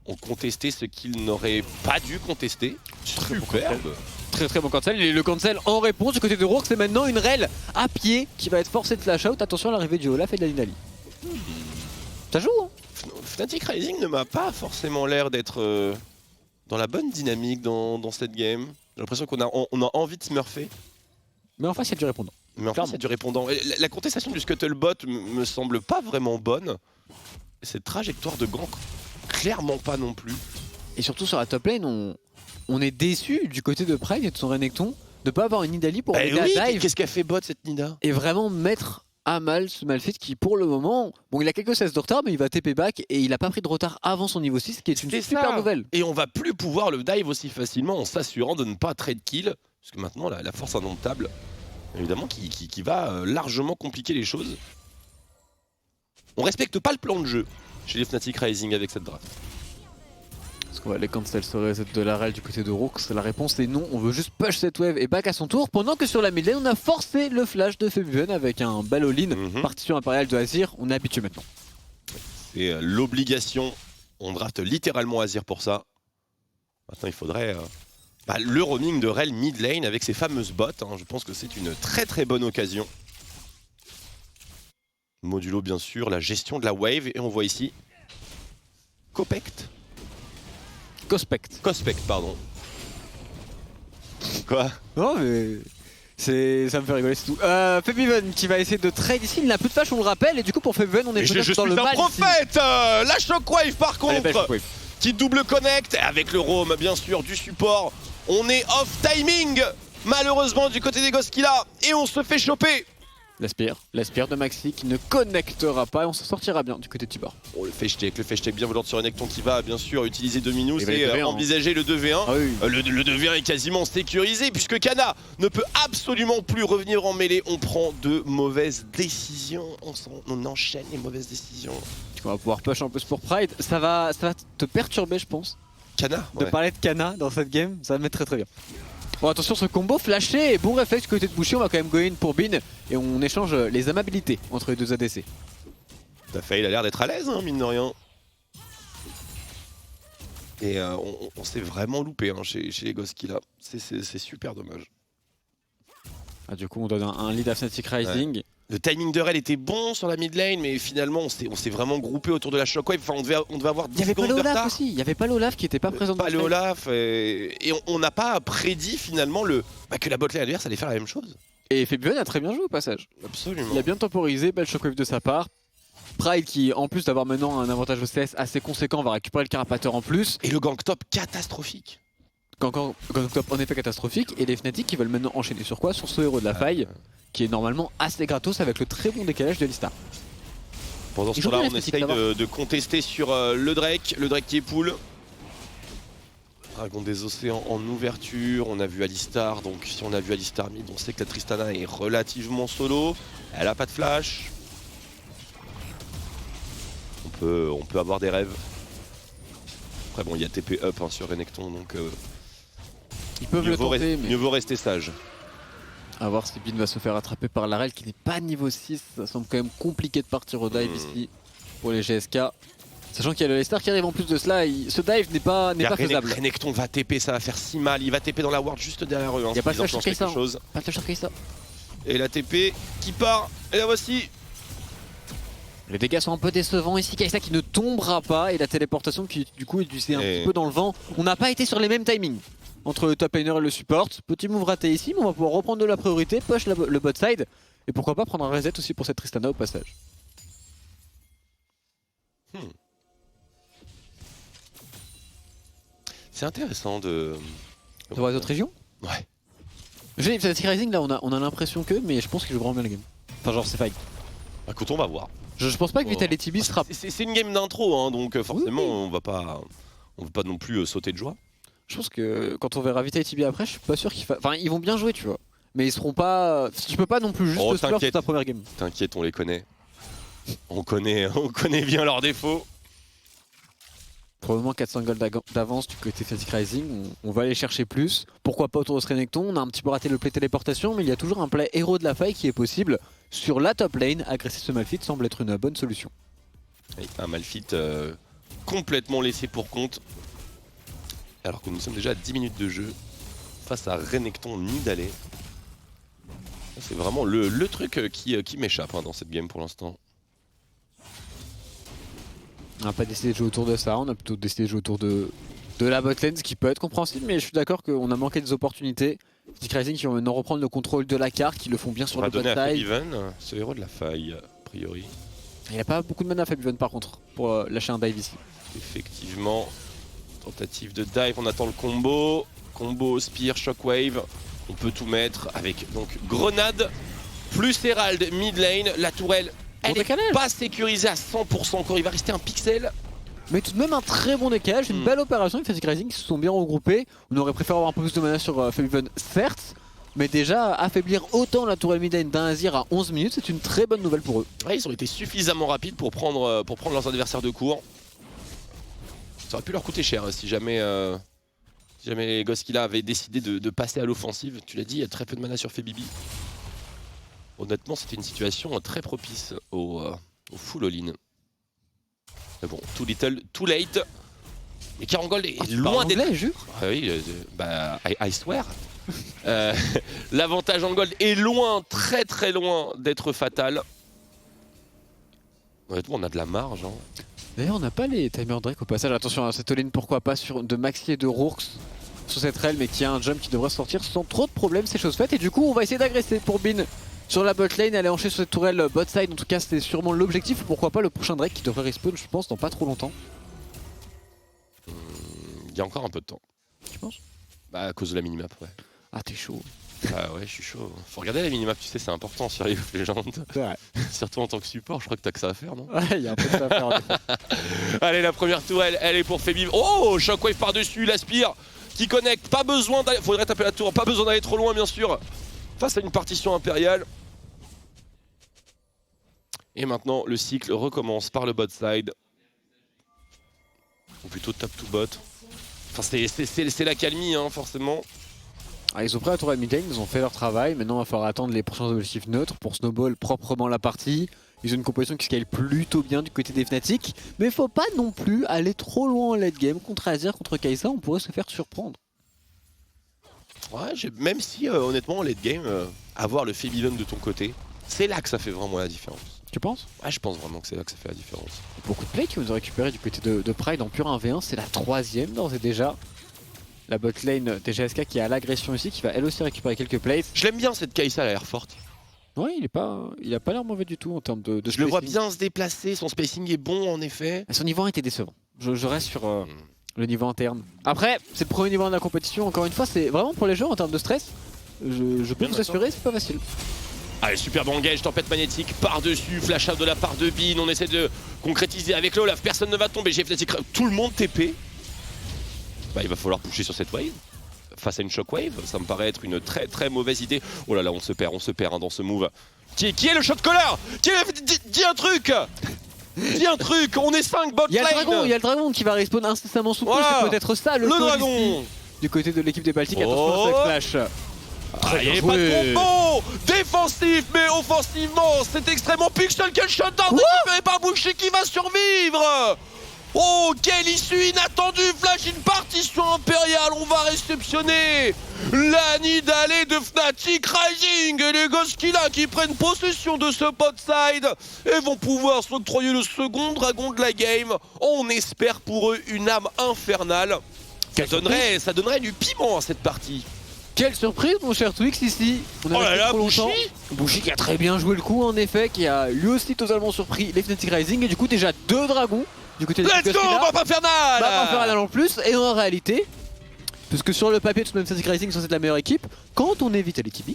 Speaker 1: ont contesté ce qu'ils n'auraient pas dû contester. Superbe.
Speaker 2: Très très bon cancel. Et le cancel en réponse du côté de Rourke, c'est maintenant une Rel à pied qui va être forcée de flash out. Attention à l'arrivée du Olaf et de la Nidalee. Ça joue hein.
Speaker 1: Fnatic Rising ne m'a pas forcément l'air d'être dans la bonne dynamique dans cette game. J'ai l'impression qu'on a envie de smurfer.
Speaker 2: Mais en face il y a du répondant.
Speaker 1: Mais en fait, il y a du répondant. Et la contestation du Scuttlebot me semble pas vraiment bonne. Et cette trajectoire de gank, clairement pas non plus.
Speaker 2: Et surtout sur la top lane, on est déçu du côté de Pride et de son Renekton de pas avoir une Nidalee pour aider
Speaker 1: oui,
Speaker 2: à dive
Speaker 1: qu'est-ce qu'a fait bot cette Nida?
Speaker 2: et vraiment mettre à mal ce Malphite qui pour le moment, bon il a quelques 16 de retard mais il va TP back et il a pas pris de retard avant son niveau 6 ce qui est une super nouvelle.
Speaker 1: Et on va plus pouvoir le dive aussi facilement en s'assurant de ne pas trade kill. Parce que maintenant la force indomptable, évidemment qui va largement compliquer les choses. On respecte pas le plan de jeu chez les Fnatic Rising avec cette draft.
Speaker 2: Est-ce qu'on va les cancel se reset de la Rel du côté de Rourke? La réponse est non, on veut juste push cette wave et back à son tour. Pendant que sur la mid lane, on a forcé le flash de Febiven avec un ball all-in. Partition impériale de Azir, on est habitué maintenant.
Speaker 1: C'est l'obligation, on draft littéralement Azir pour ça. Maintenant il faudrait le roaming de Rel mid lane avec ses fameuses bottes. Je pense que c'est une très très bonne occasion. Modulo bien sûr, la gestion de la wave et on voit ici Copect. Cospect, pardon. Quoi?
Speaker 2: Non mais ça me fait rigoler, c'est tout. Febiven qui va essayer de trade ici, il n'a plus de flash on le rappelle et du coup pour Febiven on est peut-être dans le mal.
Speaker 1: Je suis un prophète. La shockwave par contre.
Speaker 2: Allez, shockwave.
Speaker 1: Qui double connect avec le roam bien sûr du support. On est off timing malheureusement du côté des Goskila et on se fait choper.
Speaker 2: L'aspire de Maxi qui ne connectera pas et on s'en sortira bien du côté de Tibor.
Speaker 1: Oh, le fetch bien volant sur Renekton qui va bien sûr utiliser Dominus et envisager le 2v1.
Speaker 2: Ah oui.
Speaker 1: Le 2v1 est quasiment sécurisé puisque Kana ne peut absolument plus revenir en mêlée. On prend de mauvaises décisions. On enchaîne les mauvaises décisions.
Speaker 2: On va pouvoir push en plus pour Pride. Ça va te perturber je pense.
Speaker 1: Kana
Speaker 2: de parler de Kana dans cette game, ça va mettre très très bien. Bon attention ce combo flashé et bon réflexe du côté de Boucher, on va quand même go in pour Bin et on échange les amabilités entre les deux ADC.
Speaker 1: Tout à fait, il a l'air d'être à l'aise mine de rien. Et on s'est vraiment loupé chez les Goskila, c'est super dommage.
Speaker 2: Ah, du coup on donne un lead à Fnatic Rising.
Speaker 1: Ouais. Le timing de Rel était bon sur la mid lane, mais finalement on s'est vraiment groupé autour de la shockwave. Enfin, on devait avoir 10
Speaker 2: Il y avait pas
Speaker 1: secondes de
Speaker 2: l'Olaf
Speaker 1: retard.
Speaker 2: aussi, il y avait pas l'Olaf qui était pas présent dans
Speaker 1: le Olaf et on n'a pas prédit finalement que la botlane adverse allait faire la même chose.
Speaker 2: Et Febiven a très bien joué au passage.
Speaker 1: Absolument.
Speaker 2: Il a bien temporisé, belle shockwave de sa part. Pride qui en plus d'avoir maintenant un avantage OCS assez conséquent va récupérer le carapateur en plus.
Speaker 1: Et le gank top catastrophique.
Speaker 2: Gank top en effet catastrophique et les Fnatic qui veulent maintenant enchaîner sur quoi? Sur ce héros de la faille qui est normalement assez gratos avec le très bon décalage de Alistar.
Speaker 1: Pendant ce temps-là on essaye de contester sur le Drake qui est pull. Dragon des Océans en ouverture, on a vu Alistar, donc si on a vu Alistar mid, on sait que la Tristana est relativement solo, elle a pas de flash. On peut avoir des rêves. Après bon il y a TP up sur Renekton donc
Speaker 2: ils peuvent le tenter, mais
Speaker 1: mieux vaut rester sage.
Speaker 2: A voir si Bin va se faire attraper par la Rel qui n'est pas niveau 6, ça semble quand même compliqué de partir au dive ici pour les GSK. Sachant qu'il y a le Alistar qui arrive en plus de cela, ce dive n'est pas faisable.
Speaker 1: Renekton va TP, ça va faire si mal, il va TP dans la ward juste derrière eux.
Speaker 2: Il n'y a pas de flash sur Kaisa. Pas de flash sur Kaisa.
Speaker 1: Et la TP qui part, et la voici.
Speaker 2: Les dégâts sont un peu décevants ici, Kaisa qui ne tombera pas et la téléportation qui du coup est un petit peu dans le vent. On n'a pas été sur les mêmes timings entre le top laner et le support. Petit move raté ici, mais on va pouvoir reprendre de la priorité, push le bot side et pourquoi pas prendre un reset aussi pour cette Tristana au passage.
Speaker 1: C'est intéressant de
Speaker 2: voir les autres régions.
Speaker 1: Ouais.
Speaker 2: J'ai Fnatic Rising là on a l'impression que, mais je pense qu'ils jouent vraiment bien la game. Enfin genre c'est fine.
Speaker 1: Écoute, on va voir.
Speaker 2: Je pense pas que Vitality B sera...
Speaker 1: C'est une game d'intro donc forcément on va pas non plus sauter de joie.
Speaker 2: Je pense que quand on verra Vitality B après, je suis pas sûr qu'ils Enfin ils vont bien jouer tu vois. Mais ils seront pas... Tu peux pas non plus juste se faire sur ta première game.
Speaker 1: T'inquiète, on les connaît. On connaît bien leurs défauts.
Speaker 2: Probablement 400 gold d'avance du côté Fnatic Rising, on va aller chercher plus. Pourquoi pas autour de ce Renekton, on a un petit peu raté le play téléportation, mais il y a toujours un play héros de la faille qui est possible. Sur la top lane, agresser ce Malphite semble être une bonne solution.
Speaker 1: Et un Malphite complètement laissé pour compte. Alors que nous sommes déjà à 10 minutes de jeu. face à Renekton Nidalee. C'est vraiment le truc qui m'échappe dans cette game pour l'instant.
Speaker 2: On n'a pas décidé de jouer autour de ça, on a plutôt décidé de jouer autour de la botlane, ce qui peut être compréhensible, mais je suis d'accord qu'on a manqué des opportunités. Mythic Rising qui vont maintenant reprendre le contrôle de la carte, qui le font bien sur le bot
Speaker 1: On va donner à
Speaker 2: side.
Speaker 1: Febiven, ce héros de la faille, a priori.
Speaker 2: Il n'y a pas beaucoup de mana à Febiven par contre, pour lâcher un dive ici.
Speaker 1: Effectivement, tentative de dive, on attend le combo. Combo, Spear, Shockwave, on peut tout mettre avec donc Grenade, plus Herald, mid lane, la tourelle, elle n'est pas sécurisée à 100% encore, il va rester un pixel.
Speaker 2: Mais tout de même un très bon décalage, une belle opération, Mythic Rising qui se sont bien regroupés. On aurait préféré avoir un peu plus de mana sur Febiven, certes, mais déjà affaiblir autant la tourelle mid lane d'un Azir à 11 minutes, c'est une très bonne nouvelle pour eux.
Speaker 1: Ouais, ils ont été suffisamment rapides pour prendre leurs adversaires de court. Ça aurait pu leur coûter cher si jamais Goskila avait décidé de passer à l'offensive. Tu l'as dit, il y a très peu de mana sur Febibi. Honnêtement, c'était une situation très propice au full all-in. Mais bon, too little, too late. Et Karangold est loin d'être...
Speaker 2: jure.
Speaker 1: Ah oui, I swear. L'avantage en gold est loin, très très loin d'être fatal. Honnêtement, on a de la marge.
Speaker 2: D'ailleurs, on n'a pas les Timer Drake au passage. Attention à cette all-in, pourquoi pas de Maxi et de Rourks sur cette rail, mais qui a un jump qui devrait sortir sans trop de problèmes, c'est chose faite. Et du coup, on va essayer d'agresser pour Bin sur la bot lane, aller enchaîner sur cette tourelle bot side. En tout cas, c'était sûrement l'objectif. Pourquoi pas le prochain Drake qui devrait respawn, je pense, dans pas trop longtemps.
Speaker 1: Il y a encore un peu de temps.
Speaker 2: Tu penses?
Speaker 1: Bah, à cause de la minimap, ouais.
Speaker 2: Ah, t'es chaud.
Speaker 1: Ah ouais, je suis chaud. Faut regarder la minimap, tu sais, c'est important sur League of Legends.
Speaker 2: Ouais.
Speaker 1: Surtout en tant que support, je crois que t'as que ça à faire, non?
Speaker 2: Ouais, il y a un peu de ça à faire en effet.
Speaker 1: Allez, la première tourelle, elle est pour Febiv. Oh, Shockwave par-dessus, l'Aspire qui connecte. Pas besoin d'aller... Faudrait taper la tour, pas besoin d'aller trop loin, bien sûr. Face à une partition impériale. Et maintenant, le cycle recommence par le bot side. Ou plutôt top to bot. Enfin, c'est la calmie, forcément.
Speaker 2: Ah, ils ont pris la tourelle mid lane, ils ont fait leur travail. Maintenant, il va falloir attendre les prochains objectifs neutres pour snowball proprement la partie. Ils ont une composition qui scale plutôt bien du côté des Fnatic. Mais faut pas non plus aller trop loin en late game. Contre Azir, contre Kai'Sa, on pourrait se faire surprendre.
Speaker 1: Ouais, même si honnêtement, en late game, avoir le Febiven de ton côté, c'est là que ça fait vraiment la différence.
Speaker 2: Tu penses?
Speaker 1: Ouais, je pense vraiment que c'est là que ça fait la différence.
Speaker 2: Beaucoup de plays qui vont récupérer du côté de Pride en pur 1v1. C'est la troisième d'ores et déjà. La bot lane TGSK qui a l'agression ici, qui va elle aussi récupérer quelques plays.
Speaker 1: Je l'aime bien cette Kai'Sa, elle a l'air forte.
Speaker 2: Ouais, il a pas l'air mauvais du tout en termes de
Speaker 1: Je le vois bien se déplacer, son spacing est bon en effet.
Speaker 2: Son niveau 1 était décevant. Je reste sur le niveau interne. Après, c'est le premier niveau 1 de la compétition. Encore une fois, c'est vraiment pour les joueurs en termes de stress. Je peux vous assurer, c'est pas facile.
Speaker 1: Allez, superbe engage, tempête magnétique par-dessus, flash out de la part de Bin. On essaie de concrétiser avec l'Olaf, personne ne va tomber. J'ai Fnatic, tout le monde TP. Bah, il va falloir pusher sur cette wave. Face à une shockwave, ça me paraît être une très très mauvaise idée. Oh là là, on se perd dans ce move. Qui est le shot caller? Dis un truc. Dis un truc, on est 5 bot lane.
Speaker 2: Il y a le dragon qui va respawn incessamment sous peu,
Speaker 1: voilà.
Speaker 2: c'est peut-être ça le
Speaker 1: dragon
Speaker 2: ici, du côté de l'équipe des Baltiques. Attention à ce flash.
Speaker 1: Il n'y a pas de combo défensif, mais offensivement, c'est extrêmement pixel. Quel shutdown récupéré par Bushi qui va survivre. Oh, quelle issue inattendue. Flash, une partition impériale. On va réceptionner la Nidalee de Fnatic Rising et les Goskila qui prennent possession de ce pot side et vont pouvoir s'octroyer le second dragon de la game. On espère pour eux une âme infernale. Ça donnerait du piment à cette partie.
Speaker 2: Quelle surprise mon cher Twix ici. On
Speaker 1: oh là là,
Speaker 2: Bushi qui a très bien joué le coup en effet, qui a lui aussi totalement surpris les Fnatic Rising et du coup déjà 2 dragons du côté de
Speaker 1: Let's go, Map Infernal.
Speaker 2: Map Infernal en plus, et en réalité, puisque sur le papier tout de même Fnatic Rising sont la meilleure équipe, quand on évite à l'équipe B,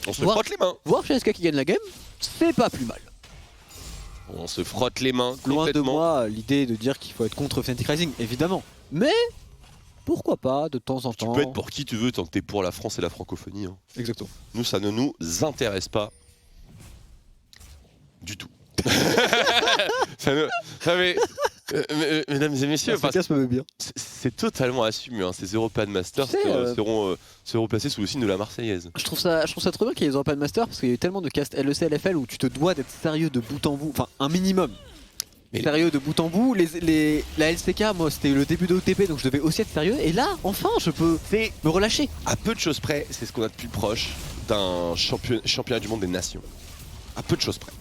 Speaker 1: on se frotte les mains.
Speaker 2: Voir GSK qui gagne la game, c'est pas plus mal.
Speaker 1: On se frotte les mains
Speaker 2: Loin
Speaker 1: complètement.
Speaker 2: de moi l'idée de dire qu'il faut être contre Fnatic Rising, évidemment, mais pourquoi pas de temps en temps.
Speaker 1: Tu peux être pour qui tu veux tant que t'es pour la France et la francophonie.
Speaker 2: Exactement.
Speaker 1: Nous, ça ne nous intéresse pas du tout. Mesdames et messieurs, c'est totalement assumé. Ces European Masters seront placés sous le signe de la Marseillaise.
Speaker 2: Je trouve ça trop bien qu'il y ait les European Masters parce qu'il y a eu tellement de cast LEC, LFL où tu te dois d'être sérieux de bout en bout, enfin un minimum.
Speaker 1: Mais-
Speaker 2: sérieux de bout en bout. La LCK, moi, c'était le début de OTP, donc je devais aussi être sérieux. Et là, enfin, je peux
Speaker 1: C'est
Speaker 2: me relâcher.
Speaker 1: à peu de choses près, c'est ce qu'on a de plus proche d'un championnat du monde des nations. À peu de choses près,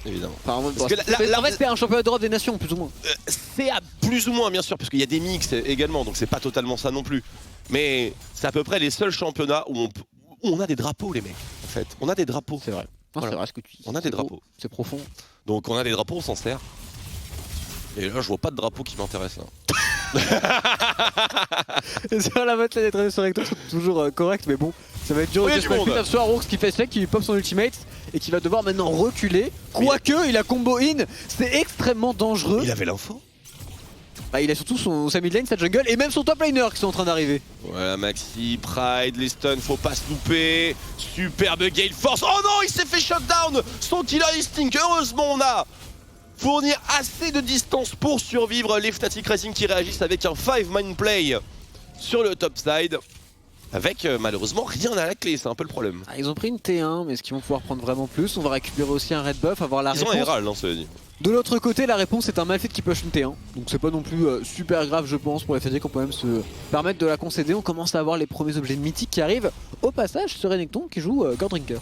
Speaker 1: évidemment.
Speaker 2: Enfin, bon,
Speaker 1: Parce que là,
Speaker 2: en fait, c'était un championnat d'Europe des nations, plus ou moins.
Speaker 1: C'est à plus ou moins, bien sûr, parce qu'il y a des mix également, donc c'est pas totalement ça non plus. Mais c'est à peu près les seuls championnats où on a des drapeaux, les mecs, en fait. On a des drapeaux.
Speaker 2: C'est vrai. Non,
Speaker 1: Voilà.
Speaker 2: c'est vrai ce que tu dis.
Speaker 1: On a des
Speaker 2: C'est
Speaker 1: drapeaux.
Speaker 2: beau, c'est profond.
Speaker 1: Donc on a des drapeaux, on s'en sert. Et là, je vois pas de drapeau qui m'intéresse là.
Speaker 2: Sur la botte, les trajectoires sont toujours correctes, mais bon, ça va être dur.
Speaker 1: Oui, il y a du monde.
Speaker 2: Ce soir, Rourx qui fait select, qui pop son ultimate et qui va devoir maintenant reculer. Quoique, il a combo in, c'est extrêmement dangereux.
Speaker 1: Il avait l'info.
Speaker 2: Bah, il a surtout sa mid lane, sa jungle et même son top laner qui sont en train d'arriver.
Speaker 1: Voilà, Maxi, Pride, les stuns, faut pas se louper. Superbe Gale Force. Oh non, il s'est fait shutdown. Son killer instinct. Heureusement, on a fourni assez de distance pour survivre. Les Fnatic Racing qui réagissent avec un 5-man play sur le top side. Avec malheureusement rien à la clé, c'est un peu le problème.
Speaker 2: Ah, ils ont pris une T1, mais est-ce qu'ils vont pouvoir prendre vraiment plus? On va récupérer aussi un red buff, avoir la
Speaker 1: Ils ont
Speaker 2: réponse.
Speaker 1: un Herald, hein, ça veut dire.
Speaker 2: De l'autre côté, la réponse est un Malphite qui push une T1. Donc c'est pas non plus super grave, je pense, pour les FaZe qu'on peut même se permettre de la concéder. On commence à avoir les premiers objets mythiques qui arrivent. Au passage, ce Renekton qui joue Goredrinker.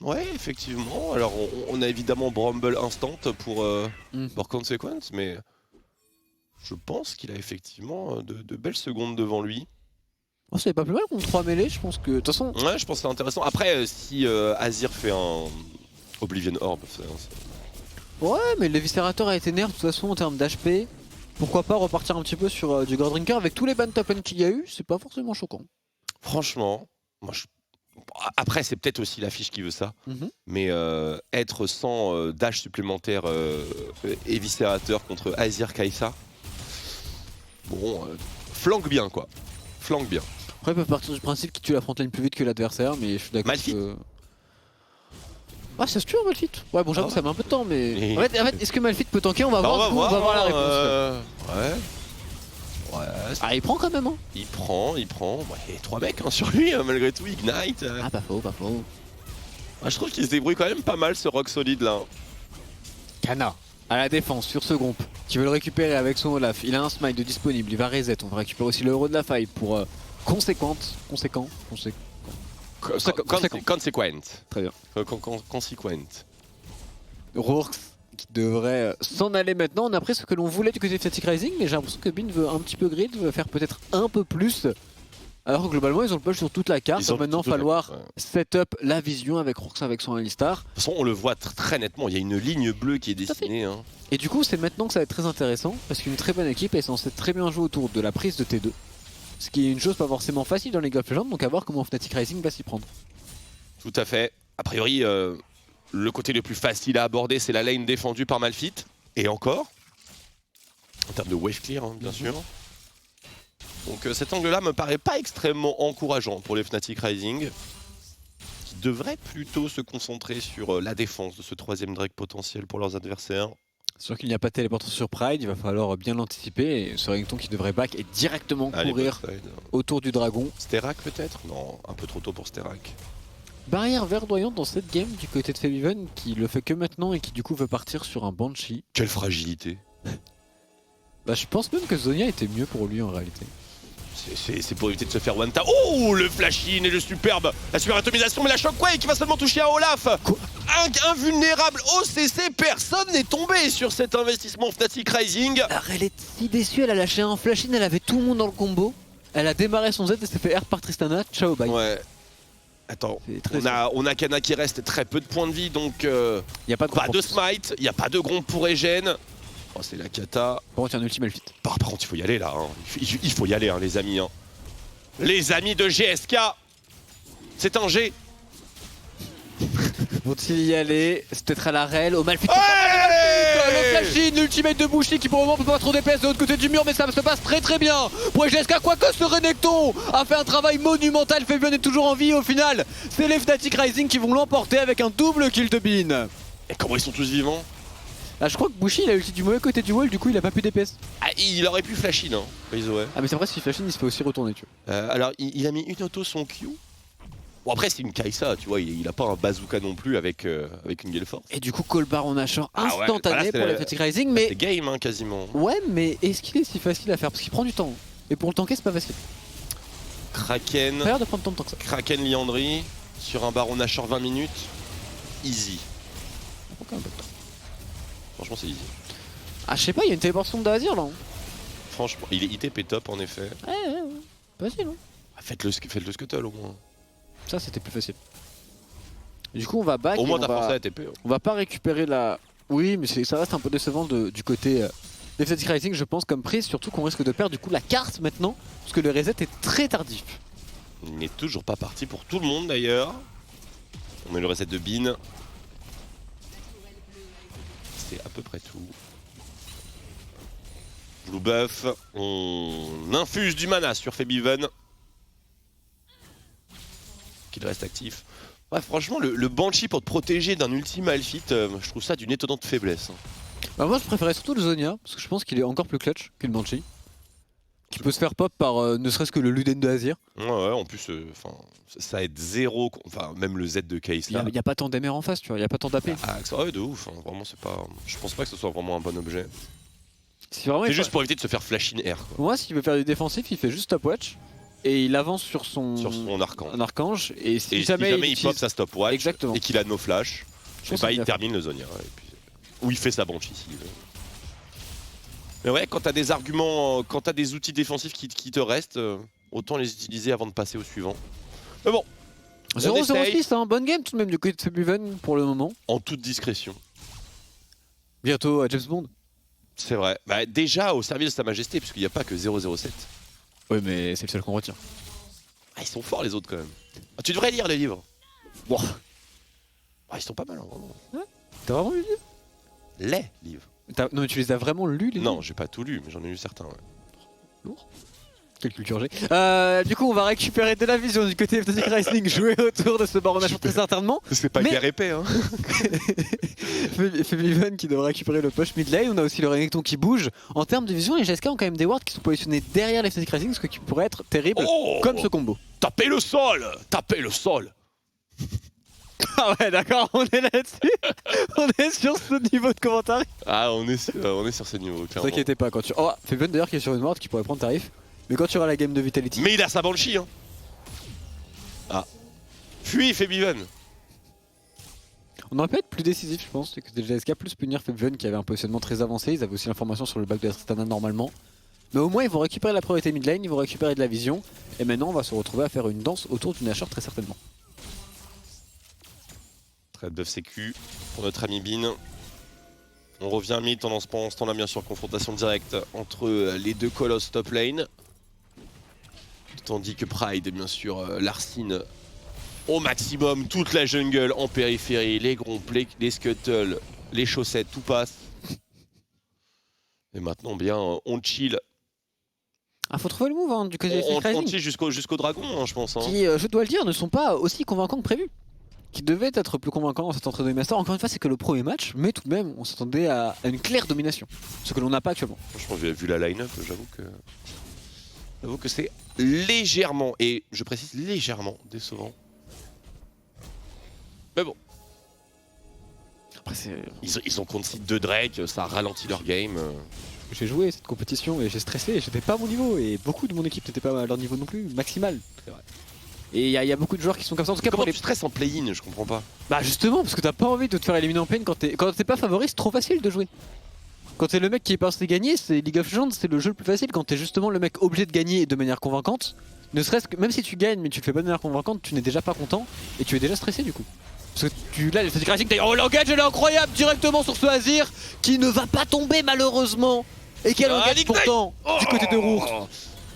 Speaker 1: Ouais, effectivement. Alors, on a évidemment Bramble Instant pour Consequence, mais je pense qu'il a effectivement de belles secondes devant lui.
Speaker 2: Oh, c'est pas plus mal contre 3 mêlées, je pense que. De toute façon.
Speaker 1: Ouais, je pense que c'est intéressant. Après, si Azir fait un Oblivion Orb,
Speaker 2: Ouais, mais l'éviscérateur a été nerf de toute façon en termes d'HP. Pourquoi pas repartir un petit peu sur du Goredrinker avec tous les ban top lane qu'il y a eu, c'est pas forcément choquant.
Speaker 1: franchement, moi je. Après, c'est peut-être aussi l'affiche qui veut ça, mais être sans dash supplémentaire éviscérateur contre Azir Kai'Sa, bon, flanque bien quoi. Flanque bien.
Speaker 2: Après, ils peuvent partir du principe qu'ils tuent la frontline plus vite que l'adversaire, mais je suis d'accord.
Speaker 1: Malphite.
Speaker 2: Ah, ça se tue un Malphite. Ouais, bon, j'avoue,
Speaker 1: Ah ouais.
Speaker 2: ça met un peu de temps, mais.
Speaker 1: Et-
Speaker 2: En fait, est-ce que Malphite peut tanker? On va
Speaker 1: Bah,
Speaker 2: voir, du coup, on va voir la réponse.
Speaker 1: Ouais. Ouais,
Speaker 2: Ah, il prend quand même, hein.
Speaker 1: il prend. Ouais, il y a 3 mecs hein, sur lui, malgré tout, Ignite.
Speaker 2: Ah, pas faux, pas faux.
Speaker 1: Je trouve qu'il se débrouille quand même pas mal ce Rock Solid là.
Speaker 2: Kana à la défense sur ce groupe qui veut le récupérer avec son Olaf. Il a un smite de disponible, il va reset. On va récupérer aussi le héros de la faille pour conséquent.
Speaker 1: Consequent.
Speaker 2: Très bien.
Speaker 1: Consequent.
Speaker 2: Rourx qui devrait s'en aller maintenant. On a pris ce que l'on voulait du côté de Fnatic Rising, mais j'ai l'impression que Bin veut un petit peu grid, veut faire peut-être un peu plus. Alors que globalement ils ont le push sur toute la carte. Il va maintenant falloir setup la vision avec Rourx avec son Alistar.
Speaker 1: De toute façon, on le voit très nettement, il y a une ligne bleue qui est dessinée. Hein.
Speaker 2: Et du coup c'est maintenant que ça va être très intéressant parce qu'une très bonne équipe est censée très bien jouer autour de la prise de T2. Ce qui est une chose pas forcément facile dans League of Legends, donc à voir comment Fnatic Rising va s'y prendre.
Speaker 1: Tout à fait. A priori, le côté le plus facile à aborder, c'est la lane défendue par Malphite. Et encore. En termes de wave clear, hein, bien sûr. Donc cet angle-là me paraît pas extrêmement encourageant pour les Fnatic Rising. Qui devraient plutôt se concentrer sur la défense de ce 3ème Drake potentiel pour leurs adversaires.
Speaker 2: C'est sûr qu'il n'y a pas de téléportation sur Pride, il va falloir bien l'anticiper. Et ce Renekton qui devrait back et directement
Speaker 1: Allez,
Speaker 2: courir
Speaker 1: backside.
Speaker 2: autour du dragon.
Speaker 1: Sterak peut-être? Non, un peu trop tôt pour Sterak.
Speaker 2: Barrière verdoyante dans cette game du côté de Febiven qui le fait que maintenant et qui du coup veut partir sur un Banshee.
Speaker 1: Quelle fragilité.
Speaker 2: Bah je pense même que Zonia était mieux pour lui en réalité.
Speaker 1: C'est pour éviter de se faire one-tap. Oh, le flash-in et le superbe. La super atomisation, mais la shockwave qui va seulement toucher à Olaf. Invulnérable OCC, personne n'est tombé sur cet investissement Fnatic Rising.
Speaker 2: Alors elle est si déçue, elle a lâché un flash-in, elle avait tout le monde dans le combo. Elle a démarré son Z et s'est fait air par Tristana. Ciao, bye.
Speaker 1: Ouais. Attends,
Speaker 2: très
Speaker 1: on a Kana qui reste très peu de points de vie, donc
Speaker 2: y a pas de,
Speaker 1: pas de smite, il n'y a pas de gronde pour Egen. Oh, c'est la cata.
Speaker 2: Par contre, il y a un ultime Malphite.
Speaker 1: Par contre, il faut y aller là. Hein. Il faut y aller, hein, les amis. Hein. Les amis de GSK, c'est un G.
Speaker 2: Vont-ils y aller? C'est peut-être à la rel, au Malphite.
Speaker 1: Ouais,
Speaker 2: le flash-in, l'ultimate de Bushi qui pour le moment peut pas trop DPS de l'autre côté du mur, mais ça se passe très bien pour GSK. Quoique ce Renekton a fait un travail monumental, Fabian est toujours en vie. Au final, c'est les Fnatic Rising qui vont l'emporter avec un double kill de Bin.
Speaker 1: Et comment ils sont tous vivants?
Speaker 2: Ah, je crois que Bushi il a ulti du mauvais côté du wall, du coup il a pas pu DPS.
Speaker 1: Ah, il aurait pu flash in, hein, by the way.
Speaker 2: Ah mais c'est vrai, si flash in il se fait aussi retourner, tu vois.
Speaker 1: Alors, il a mis une auto son Q. Bon après c'est une Kai'Sa, tu vois, il a pas un bazooka non plus avec une Gale Force.
Speaker 2: Et du coup, Call Baron Nashor
Speaker 1: Ah ouais,
Speaker 2: instantané
Speaker 1: voilà,
Speaker 2: pour la Fnatic Rising, mais
Speaker 1: C'est game hein, quasiment.
Speaker 2: ouais, mais est-ce qu'il est si facile à faire? Parce qu'il prend du temps. Et pour le tanker, c'est pas facile.
Speaker 1: Kraken,
Speaker 2: Pas l'air de prendre tant de temps que ça.
Speaker 1: Kraken Liandry sur un Baron Nashor 20 minutes, easy.
Speaker 2: Ça prend quand même un peu de temps.
Speaker 1: Franchement c'est easy.
Speaker 2: Ah, je sais pas, il y a une téléportation d'Azir là.
Speaker 1: Franchement, il est ITP top en effet.
Speaker 2: Ouais. Facile, hein.
Speaker 1: Ah, faites le scuttle au moins.
Speaker 2: Ça, c'était plus facile. Du coup, on va back.
Speaker 1: Au
Speaker 2: et
Speaker 1: moins
Speaker 2: on
Speaker 1: t'as
Speaker 2: va-
Speaker 1: pensé à ATP. Hein.
Speaker 2: On va pas récupérer la. Oui, mais ça reste un peu décevant du côté des Fnatic Rising, je pense, comme prise. Surtout qu'on risque de perdre du coup la carte maintenant, parce que le reset est très tardif.
Speaker 1: Il n'est toujours pas parti pour tout le monde d'ailleurs. On met le reset de Bean. C'est à peu près tout. Blue buff, on infuse du mana sur Febiven. Qu'il reste actif. Ouais, franchement, le Banshee pour te protéger d'un ultime Alphit, je trouve ça d'une étonnante faiblesse.
Speaker 2: Bah, moi, je préférais surtout le Zonia, parce que je pense qu'il est encore plus clutch que le Banshee. Qui peut se faire pop par ne serait-ce que le Luden de Azir.
Speaker 1: Ouais, en plus, ça aide zéro, enfin, même le Z de Case là.
Speaker 2: Il n'y a pas tant d'MR en face, tu vois, il n'y a pas tant d'AP.
Speaker 1: Ouais, de ouf, hein, vraiment, c'est pas. Je pense pas que ce soit vraiment un bon objet.
Speaker 2: Si vraiment
Speaker 1: C'est
Speaker 2: il
Speaker 1: juste
Speaker 2: fait-
Speaker 1: pour éviter de se faire flash in air, quoi.
Speaker 2: Pour moi, s'il veut faire du défensif, il fait juste stopwatch. Et il avance sur son
Speaker 1: archange.
Speaker 2: un archange. Et si
Speaker 1: Et
Speaker 2: jamais,
Speaker 1: si jamais il
Speaker 2: utilise-
Speaker 1: pop sa stopwatch
Speaker 2: Exactement.
Speaker 1: et qu'il a no flash,
Speaker 2: Je pense
Speaker 1: bah,
Speaker 2: qu'il
Speaker 1: il
Speaker 2: a
Speaker 1: termine le Zonia. Et puis... Ou il fait sa banshee s'il veut. Mais ouais, quand t'as des arguments, quand t'as des outils défensifs qui te restent, autant les utiliser avant de passer au suivant. Mais bon,
Speaker 2: 0-0-6, hein, bonne game tout de même du côté de Febiven pour le moment.
Speaker 1: en toute discrétion.
Speaker 2: Bientôt à James Bond.
Speaker 1: C'est vrai. Bah, déjà au service de Sa Majesté, puisqu'il n'y a pas que 007.
Speaker 2: Ouais, mais c'est le seul qu'on retient.
Speaker 1: Ah, ils sont forts les autres quand même. Ah, tu devrais lire les livres.
Speaker 2: Bon.
Speaker 1: Ah, ils sont pas mal, hein, vraiment.
Speaker 2: T'as vraiment lu le livre?
Speaker 1: Les livres.
Speaker 2: Non, mais tu les as vraiment lus les
Speaker 1: Non,
Speaker 2: livres?
Speaker 1: j'ai pas tout lu, mais j'en ai lu certains. Ouais.
Speaker 2: Lourd. Quelle culture j'ai. Du coup, on va récupérer de la vision du côté Fnatic Rising, jouer autour de ce Baron Nashor très certainement.
Speaker 1: C'est pas
Speaker 2: Mais-
Speaker 1: hyper épais, hein.
Speaker 2: Febiven qui devrait récupérer le push mid lane. On a aussi le Renekton qui bouge. En termes de vision, les GSK ont quand même des wards qui sont positionnés derrière les Fnatic Rising, ce qui pourrait être terrible,
Speaker 1: Oh
Speaker 2: comme ce combo.
Speaker 1: Tapez le sol. Tapez le sol.
Speaker 2: Ah ouais, d'accord, on est là-dessus. On est sur ce niveau de commentaire.
Speaker 1: Ah, on est sur ce niveau,
Speaker 2: Ne
Speaker 1: clairement.
Speaker 2: t'inquiétez pas, quand tu. Oh, Febiven d'ailleurs qui est sur une ward qui pourrait prendre tarif. Mais quand tu auras la game de Vitality.
Speaker 1: Mais il a sa banshee, hein. Ah. Fuis, Febiven.
Speaker 2: On aurait pu être plus décisif, je pense, c'est que les GSK plus punir Febiven qui avait un positionnement très avancé. Ils avaient aussi l'information sur le back de la Tristana normalement. Mais au moins, ils vont récupérer la priorité mid lane, ils vont récupérer de la vision. Et maintenant, on va se retrouver à faire une danse autour du Nashor très certainement.
Speaker 1: Trade de sécu pour notre ami Bean. On revient mid pendant ce temps-là, bien sûr, confrontation directe entre les deux colosses top lane. Tandis que Pride, bien sûr, l'arcine au maximum, toute la jungle en périphérie, les gromps, les scuttles, les chaussettes, tout passe. Et maintenant, bien, on chill.
Speaker 2: Ah, faut trouver le move hein, du côté des
Speaker 1: On
Speaker 2: Fnatic Rising,
Speaker 1: chill jusqu'au dragon, hein, je pense. Hein.
Speaker 2: qui, je dois le dire, ne sont pas aussi convaincants que prévu. Qui devaient être plus convaincants dans cette entrée de Master. Encore une fois, c'est que le premier match, mais tout de même, on s'attendait à une claire domination. Ce que l'on n'a pas actuellement.
Speaker 1: Franchement, vu la line-up, j'avoue que c'est légèrement, et je précise légèrement, décevant. Mais bon,
Speaker 2: Après, c'est.
Speaker 1: ils ont contre site de Drake, ça ralentit leur game.
Speaker 2: J'ai joué cette compétition et j'ai stressé et j'étais pas à mon niveau. Et beaucoup de mon équipe n'était pas à leur niveau non plus, maximal.
Speaker 1: C'est vrai.
Speaker 2: Et il y, a beaucoup de joueurs qui sont comme ça. En tout cas,
Speaker 1: Comment
Speaker 2: pour les.
Speaker 1: tu stresses en play-in, je comprends pas.
Speaker 2: Bah, justement, parce que t'as pas envie de te faire éliminer en plane quand t'es pas favori, c'est trop facile de jouer. Quand t'es le mec qui est pas censé gagner, c'est League of Legends, c'est le jeu le plus facile. Quand t'es justement le mec obligé de gagner de manière convaincante, ne serait-ce que même si tu gagnes mais tu le fais pas de manière convaincante, tu n'es déjà pas content et tu es déjà stressé du coup. Parce que là, les Fnatic Rising, d'ailleurs, oh l'engage elle est incroyable directement sur ce Azir qui ne va pas tomber malheureusement. Et quel engage
Speaker 1: Ignite
Speaker 2: pourtant du côté de Rourke.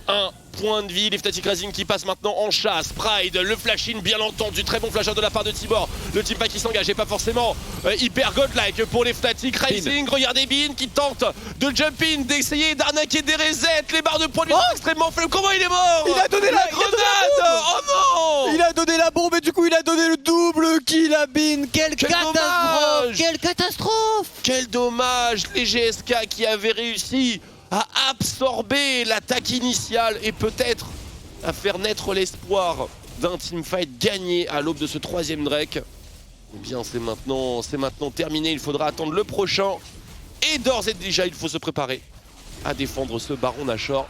Speaker 1: Un point de vie, les Fnatic Rising qui passent maintenant en chasse. Pride, le flash-in bien entendu, très bon flash-out de la part de Tibor. Le teamfight qui s'engage et pas forcément hyper godlike pour les Fnatic Rising. Regardez Bean qui tente de jump in, d'essayer d'arnaquer des resets. Les barres de points de vie sont extrêmement faibles. Comment il est mort?
Speaker 2: Il a donné la
Speaker 1: grenade. Oh non.
Speaker 2: Il a donné la bombe et du coup il a donné le double kill à Bin. Quelle catastrophe!
Speaker 1: dommage.
Speaker 2: Quelle catastrophe!
Speaker 1: Quel dommage, les GSK qui avaient réussi à absorber l'attaque initiale et peut-être à faire naître l'espoir d'un teamfight gagné à l'aube de ce 3ème Drake. Eh bien c'est maintenant terminé, il faudra attendre le prochain. Et d'ores et déjà il faut se préparer à défendre ce Baron Nashor.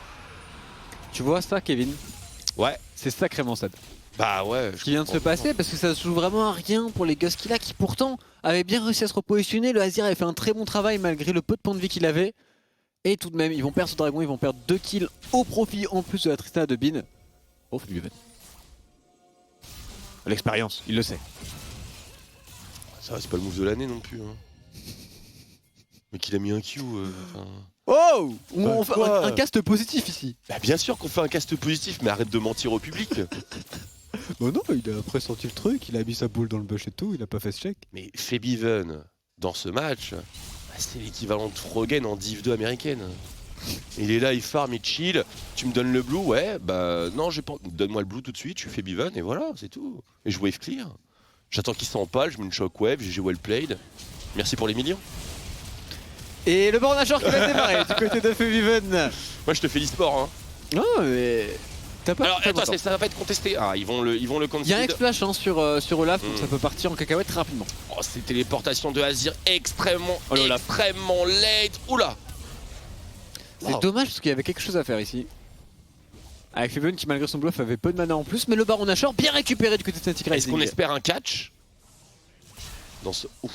Speaker 2: Tu vois ça, Kevin?
Speaker 1: Ouais.
Speaker 2: C'est sacrément sad.
Speaker 1: Bah ouais.
Speaker 2: Ce qui vient de se passer, parce que ça se joue vraiment à rien pour les Ghost qu'il a, qui pourtant avaient bien réussi à se repositionner. Le Azir avait fait un très bon travail malgré le peu de points de vie qu'il avait. Et tout de même, ils vont perdre ce dragon, ils vont perdre 2 kills au profit en plus de la Tristana de Bin. Oh, Fabiven. L'expérience, il le sait.
Speaker 1: Ça c'est pas le move de l'année non plus. Hein. Mais qu'il a mis un Q.
Speaker 2: Oh,
Speaker 1: Bah,
Speaker 2: on fait un cast positif ici.
Speaker 1: Bah bien sûr qu'on fait un cast positif, mais arrête de mentir au public.
Speaker 2: Oh non, il a pressenti le truc, il a mis sa boule dans le bush et tout, il a pas fait ce check.
Speaker 1: Mais Febiven, dans ce match, bah, c'est l'équivalent de Froggen en Div 2 américaine. Il est là, il farm, il chill. Tu me donnes le blue, ouais, bah non, j'ai pas. Donne-moi le blue tout de suite, je suis Febiven et voilà, c'est tout. Et je wave clear. J'attends qu'il s'empale, je mets une shockwave, j'ai well played. Merci pour les millions.
Speaker 2: Et le Baron Nashor qui va démarrer du côté de Febiven.
Speaker 1: Moi je te fais l'e-sport hein.
Speaker 2: Non mais... T'as pas...
Speaker 1: Alors attends, ça va pas être contesté. Ah, ils vont le
Speaker 2: Il y a un
Speaker 1: concede.
Speaker 2: X-Flash hein, sur Olaf, donc ça peut partir en cacahuète très rapidement.
Speaker 1: Oh, c'est téléportation de Azir extrêmement late. Oula.
Speaker 2: C'est
Speaker 1: Wow.
Speaker 2: dommage parce qu'il y avait quelque chose à faire ici. Avec Febiven qui malgré son bluff avait peu de mana en plus, mais le Baron Nashor bien récupéré du côté de Static
Speaker 1: Est-ce
Speaker 2: Rising.
Speaker 1: qu'on espère un catch dans ce... Ouf.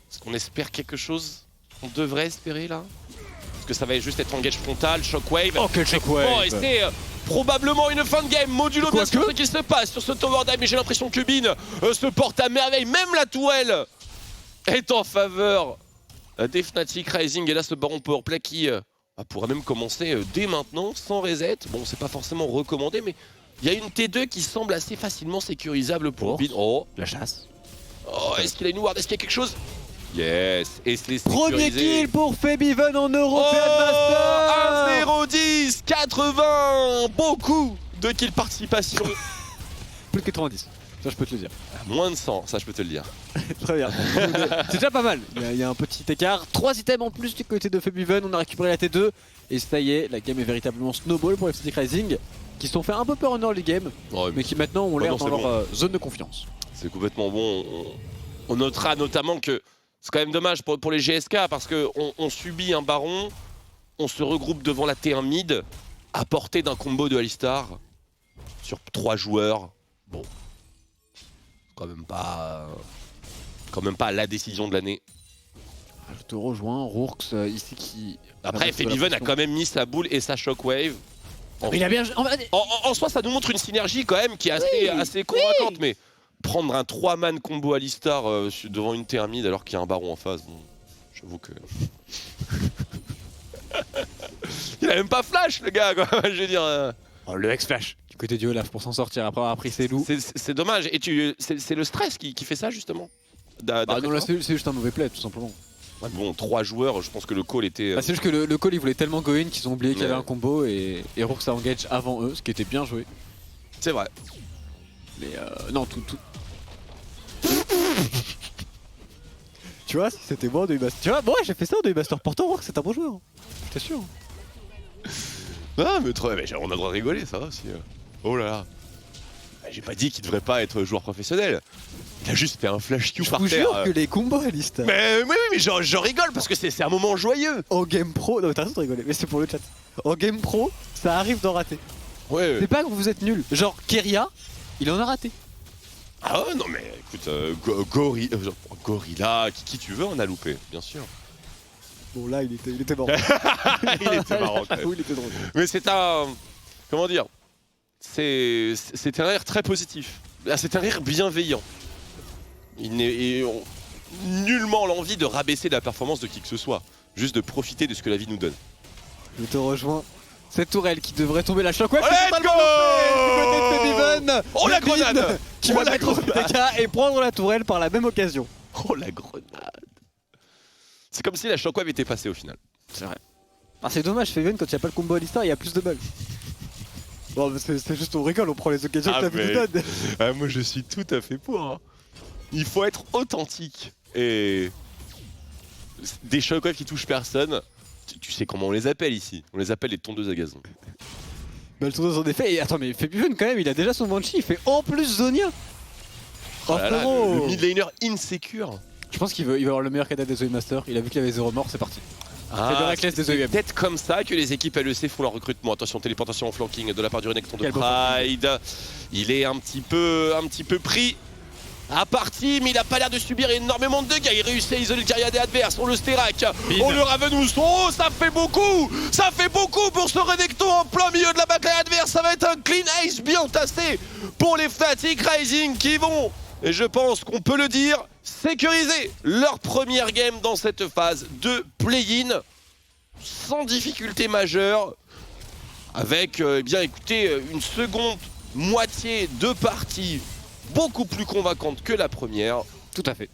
Speaker 1: Est-ce qu'on espère quelque chose qu'on devrait espérer là? Parce que ça va juste être engage frontal, shockwave.
Speaker 2: Oh quel shockwave.
Speaker 1: Bon, et c'est probablement une fin de game. Modulo bien sûr
Speaker 2: Quoique.
Speaker 1: ce qui se passe sur ce tower dive, mais j'ai l'impression que Bin se porte à merveille. Même la tourelle est en faveur des Fnatic Rising. Et là ce baron powerplay qui pourrait même commencer dès maintenant sans reset. Bon, c'est pas forcément recommandé, mais il y a une T2 qui semble assez facilement sécurisable pour Bin. Oh,
Speaker 2: La chasse.
Speaker 1: oh, est-ce qu'il a une ward? Est-ce qu'il y a quelque chose? Yes, et c'est
Speaker 2: Premier
Speaker 1: sécurisé.
Speaker 2: kill pour Febiven en European Master.
Speaker 1: 1-0-10, 80, beaucoup de kill participation.
Speaker 2: Plus que 90, ça je peux te le dire.
Speaker 1: Moins de 100, ça je peux te le dire.
Speaker 2: Très bien. C'est déjà pas mal. Il y a un petit écart. 3 items en plus du côté de Febiven. On a récupéré la T2. Et ça y est, la game est véritablement snowball pour les Fnatic Rising. Qui se sont fait un peu peur en early game.
Speaker 1: Ouais,
Speaker 2: Mais qui maintenant ont l'air
Speaker 1: non,
Speaker 2: dans
Speaker 1: c'est
Speaker 2: leur
Speaker 1: bon.
Speaker 2: zone de confiance.
Speaker 1: C'est complètement bon. On notera notamment que c'est quand même dommage pour les GSK parce qu'on subit un baron, on se regroupe devant la T1 mid à portée d'un combo de Alistar sur 3 joueurs. Bon, quand même pas la décision de l'année.
Speaker 2: Je te rejoins, Rourx ici qui...
Speaker 1: Après, Febiven a quand même mis sa boule et sa shockwave.
Speaker 2: Il a bien...
Speaker 1: En soi, ça nous montre une synergie quand même qui est assez convaincante, mais prendre un 3-man combo Alistar devant une T1 mid alors qu'il y a un baron en face, bon, j'avoue que... Il a même pas flash le gars quoi, je veux dire...
Speaker 2: Oh, le X-Flash du côté du Olaf pour s'en sortir après avoir pris ses loups.
Speaker 1: C'est dommage, et c'est le stress qui fait ça justement.
Speaker 2: Bah non là c'est juste un mauvais play tout simplement.
Speaker 1: Ouais, bon, 3 joueurs, je pense que le call était...
Speaker 2: Bah, c'est juste que le call il voulait tellement go in qu'ils ont oublié qu'il y avait
Speaker 1: Ouais.
Speaker 2: un combo et Rourx a engage avant eux, ce qui était bien joué.
Speaker 1: C'est vrai.
Speaker 2: Mais non tout... Tu vois, si c'était moi de Master. Tu vois, moi j'ai fait ça de Master. Pourtant, Rourx c'est un bon joueur. Je t'assure.
Speaker 1: Ah, mais on a le droit de rigoler, ça va aussi. Oh là là. Bah, j'ai pas dit qu'il devrait pas être joueur professionnel. Il a juste fait un flash Q
Speaker 2: Je
Speaker 1: par
Speaker 2: vous
Speaker 1: terre.
Speaker 2: jure que les combos à liste.
Speaker 1: Mais oui, mais j'en rigole parce que c'est un moment joyeux.
Speaker 2: En game pro, non mais t'as raison de rigoler, mais c'est pour le chat. En game pro, ça arrive d'en rater.
Speaker 1: Ouais.
Speaker 2: C'est pas que vous êtes nuls. Genre Keria, il en a raté.
Speaker 1: Ah ouais, non mais écoute, Gorilla, qui tu veux en a loupé, bien sûr.
Speaker 2: Bon là, il était mort.
Speaker 1: Il était marrant quand même.
Speaker 2: Oui, il était drôle.
Speaker 1: Mais c'est un... Comment dire? C'est un rire très positif. Là, c'est un rire bienveillant. Il n'est nullement l'envie de rabaisser la performance de qui que ce soit. Juste de profiter de ce que la vie nous donne.
Speaker 2: Je te rejoins. Cette tourelle qui devrait tomber la shockwave.
Speaker 1: Let's go!
Speaker 2: Du côté de Febiven.
Speaker 1: Oh la
Speaker 2: Bin
Speaker 1: grenade!
Speaker 2: Qui
Speaker 1: Oh
Speaker 2: va
Speaker 1: la
Speaker 2: mettre au
Speaker 1: grenade!
Speaker 2: PK et prendre la tourelle par la même occasion.
Speaker 1: Oh la grenade! C'est comme si la shockwave était passée au final.
Speaker 2: C'est vrai. Ah, c'est dommage, Febiven, quand il n'y a pas le combo Alistar, il y a plus de balles. Bon, c'est juste on rigole, on prend les occasions que t'as vu donne.
Speaker 1: Ah, moi je suis tout à fait pour. Hein. Il faut être authentique. Et des shockwaves qui touchent personne, tu sais comment on les appelle ici. On les appelle les tondeuses à gazon.
Speaker 2: Bah, le tour de son effet. Et attends, mais Febiven quand même, il a déjà son Banshee, il fait en plus Zonia. Oh,
Speaker 1: Là là,
Speaker 2: frérot.
Speaker 1: le mid laner insecure.
Speaker 2: Je pense qu'il veut avoir le meilleur cadet des Zoe Master. Il a vu qu'il y avait 0 mort, c'est parti.
Speaker 1: Ah,
Speaker 2: Reckless des
Speaker 1: c'est
Speaker 2: OEM.
Speaker 1: peut-être comme ça que les équipes LEC font leur recrutement. Attention, téléportation en flanking de la part du Renekton de
Speaker 2: Quel beau
Speaker 1: Pride. Il est un petit peu pris à partie, mais il a pas l'air de subir énormément de dégâts. Il réussit à isoler le carrière des adverses. On le Sterak, on le Ravenous. Oh, ça fait beaucoup. Ça fait beaucoup pour ce Renekton en plein milieu de la backline adverse. Ça va être un clean ace bien tassé pour les Fnatic Rising qui vont, et je pense qu'on peut le dire, sécuriser leur première game dans cette phase de play-in sans difficulté majeure, avec eh bien écoutez, une seconde moitié de partie beaucoup plus convaincante que la première.
Speaker 2: Tout à fait.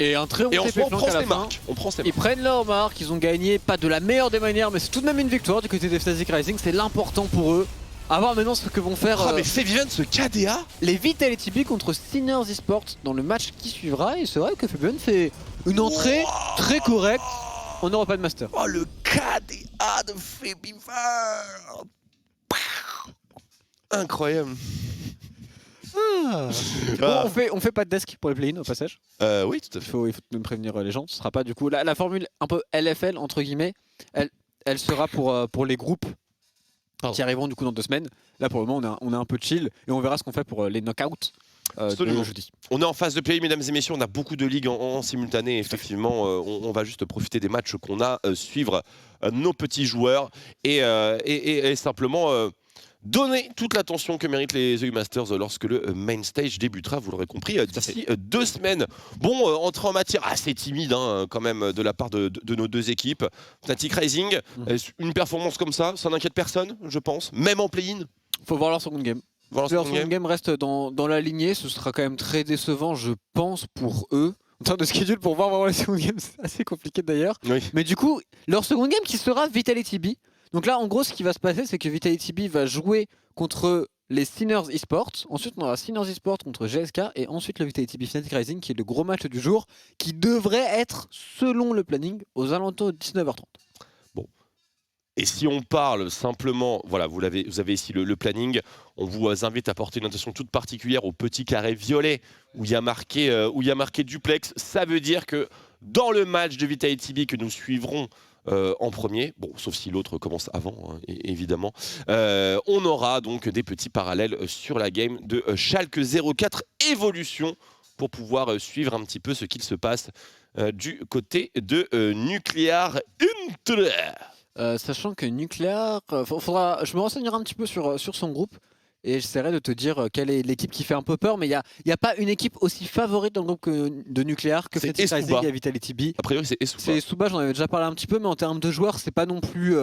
Speaker 2: Et un très bon
Speaker 1: Et on
Speaker 2: TP flank
Speaker 1: prend
Speaker 2: à la
Speaker 1: ses
Speaker 2: fin.
Speaker 1: marques. On prend ses
Speaker 2: Ils
Speaker 1: marques.
Speaker 2: prennent leur marque, ils ont gagné, pas de la meilleure des manières, mais c'est tout de même une victoire du côté des Fnatic Rising, c'est l'important pour eux. À voir maintenant ce que vont faire
Speaker 1: Ah mais Febiven, ce KDA.
Speaker 2: les Vitality B contre Sinners Esports dans le match qui suivra. Et c'est vrai que Febiven fait une entrée très correcte en European Master.
Speaker 1: Oh le KDA de Febiven. Incroyable.
Speaker 2: Bon, on fait pas de desk pour les play-in au passage.
Speaker 1: Oui, tout à
Speaker 2: Il
Speaker 1: fait.
Speaker 2: faut même prévenir les gens. Ce sera pas du coup la formule un peu LFL entre guillemets. Elle sera pour les groupes qui arriveront du coup dans 2 semaines. Là pour le moment on est un peu chill et on verra ce qu'on fait pour les knockouts
Speaker 1: Absolument.
Speaker 2: de jeudi.
Speaker 1: On est en phase de play, mesdames et messieurs. On a beaucoup de ligues en simultané. Effectivement, on va juste profiter des matchs qu'on a, suivre nos petits joueurs et simplement donner toute l'attention que méritent les EU Masters lorsque le main stage débutera. Vous l'aurez compris, d'ici 2 semaines. Bon, entrée en matière assez timide hein, quand même de la part de nos deux équipes. Fnatic Rising, une performance comme ça n'inquiète personne, je pense, même en play-in.
Speaker 2: Faut voir leur second game.
Speaker 1: Voilà,
Speaker 2: Si leur second game reste dans la lignée, ce sera quand même très décevant, je pense, pour eux. En termes de schedule, pour voir vraiment les second games, c'est assez compliqué d'ailleurs.
Speaker 1: Oui.
Speaker 2: Mais du coup, leur second game qui sera Vitality B. Donc là, en gros, ce qui va se passer, c'est que Vitality B va jouer contre les Sinners Esports. Ensuite, on aura Sinners Esports contre GSK. Et ensuite, le Vitality B Fnatic Rising, qui est le gros match du jour, qui devrait être, selon le planning, aux alentours de 19h30.
Speaker 1: Et si on parle simplement, voilà, vous avez ici le planning, on vous invite à porter une attention toute particulière au petit carré violet où il y a marqué duplex. Ça veut dire que dans le match de Vitality B que nous suivrons en premier, bon, sauf si l'autre commence avant, hein, évidemment, on aura donc des petits parallèles sur la game de Schalke 04 Evolution pour pouvoir suivre un petit peu ce qu'il se passe du côté de Nuclear Inter.
Speaker 2: Sachant que Nuclear, je me renseignerai un petit peu sur son groupe et j'essaierai de te dire quelle est l'équipe qui fait un peu peur, mais il n'y a pas une équipe aussi favorite dans le groupe de Nuclear que
Speaker 1: C'est
Speaker 2: Fnatic Rising
Speaker 1: Esuba.
Speaker 2: et Vitality B.
Speaker 1: A priori, c'est Esuba.
Speaker 2: C'est Suba, j'en avais déjà parlé un petit peu, mais en termes de joueurs, c'est pas non plus.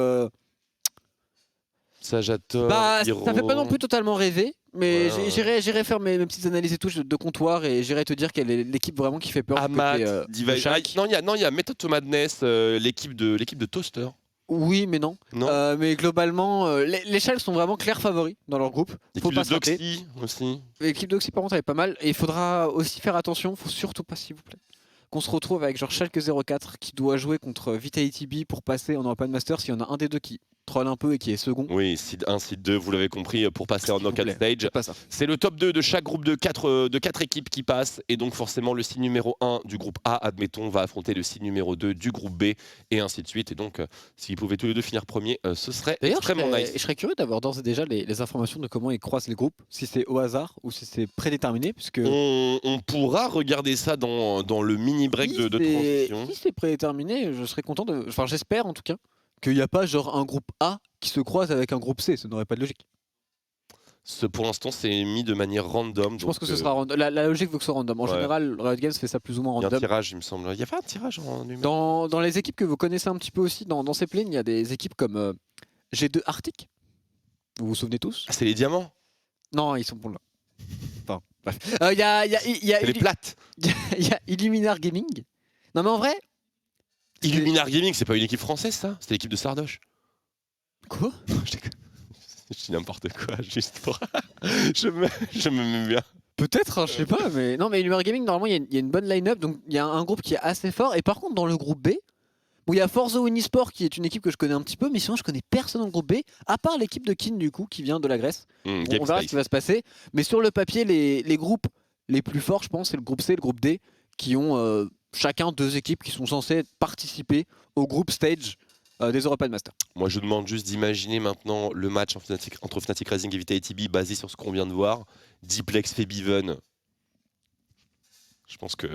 Speaker 1: Sajator,
Speaker 2: Ça
Speaker 1: Hiro.
Speaker 2: fait pas non plus totalement rêver, mais
Speaker 1: Ouais.
Speaker 2: j'irai faire mes petites analyses et touches de comptoir et j'irai te dire quelle est l'équipe vraiment qui fait peur.
Speaker 1: Amat,
Speaker 2: côté,
Speaker 1: Diva.
Speaker 2: de Schalke.
Speaker 1: Non, il y a Method to Madness, l'équipe de Toaster.
Speaker 2: Oui, mais non.
Speaker 1: Non.
Speaker 2: Mais globalement, les Schalke sont vraiment clairs favoris dans leur groupe. Faut
Speaker 1: L'équipe
Speaker 2: pas
Speaker 1: de
Speaker 2: se rater.
Speaker 1: Doxy aussi.
Speaker 2: L'équipe d'Oxy par contre elle est pas mal et il faudra aussi faire attention, faut surtout pas s'il vous plaît qu'on se retrouve avec genre Schalke 04 qui doit jouer contre Vitality B pour passer en European Masters s'il y en a un des deux qui troll un peu et qui est second.
Speaker 1: Oui, Seed 1, Seed 2, vous l'avez compris, pour passer en
Speaker 2: S'il vous
Speaker 1: knockout
Speaker 2: plaît,
Speaker 1: stage.
Speaker 2: faites pas ça.
Speaker 1: C'est le top 2 de chaque groupe de 4 équipes qui passent. Et donc forcément, le seed numéro 1 du groupe A, admettons, va affronter le seed numéro 2 du groupe B, et ainsi de suite. Et donc, s'ils pouvaient tous les deux finir premier, ce serait
Speaker 2: D'ailleurs
Speaker 1: extrêmement nice.
Speaker 2: je serais curieux d'avoir d'ores et déjà les informations de comment ils croisent les groupes, si c'est au hasard ou si c'est prédéterminé puisque
Speaker 1: On pourra regarder ça dans le mini-break
Speaker 2: si
Speaker 1: de transition.
Speaker 2: si c'est prédéterminé, je serais content de. Enfin j'espère en tout cas qu'il n'y a pas genre un groupe A qui se croise avec un groupe C, ça n'aurait pas de logique.
Speaker 1: Pour l'instant, c'est mis de manière random.
Speaker 2: Je pense que ce sera random. La logique veut que ce soit random. En
Speaker 1: Ouais.
Speaker 2: général, Riot Games fait ça plus ou moins
Speaker 1: Il y a un
Speaker 2: random.
Speaker 1: tirage, il me semble. Il y a pas un tirage en numéro.
Speaker 2: Dans les équipes que vous connaissez un petit peu aussi, dans ces planes, il y a des équipes comme G2 Arctic. Vous vous souvenez tous?
Speaker 1: Ah, c'est les diamants.
Speaker 2: Non, ils sont bons là. Enfin, bref. Il y a
Speaker 1: Elle est plate.
Speaker 2: il y a Illuminar Gaming. Non mais en vrai.
Speaker 1: Illuminar Gaming, c'est pas une équipe française, ça? C'était l'équipe de Sardoche.
Speaker 2: Quoi?
Speaker 1: Je déconne. Je dis n'importe quoi, juste pour. je me mets bien.
Speaker 2: Peut-être, hein, je sais pas, mais non, mais Illuminar Gaming, normalement, il y a une bonne line-up, donc il y a un groupe qui est assez fort. Et par contre, dans le groupe B, Bon, il y a Forza Unisport qui est une équipe que je connais un petit peu, mais sinon je connais personne dans le groupe B, à part l'équipe de Kin du coup, qui vient de la Grèce. On verra ce qui va se passer. Mais sur le papier, les groupes les plus forts, je pense, c'est le groupe C et le groupe D, qui ont chacun 2 équipes qui sont censées participer au groupe stage des European Masters.
Speaker 1: Moi, je demande juste d'imaginer maintenant le match entre Fnatic Racing et Vitality basé sur ce qu'on vient de voir. Diplex fait Biven. Je pense que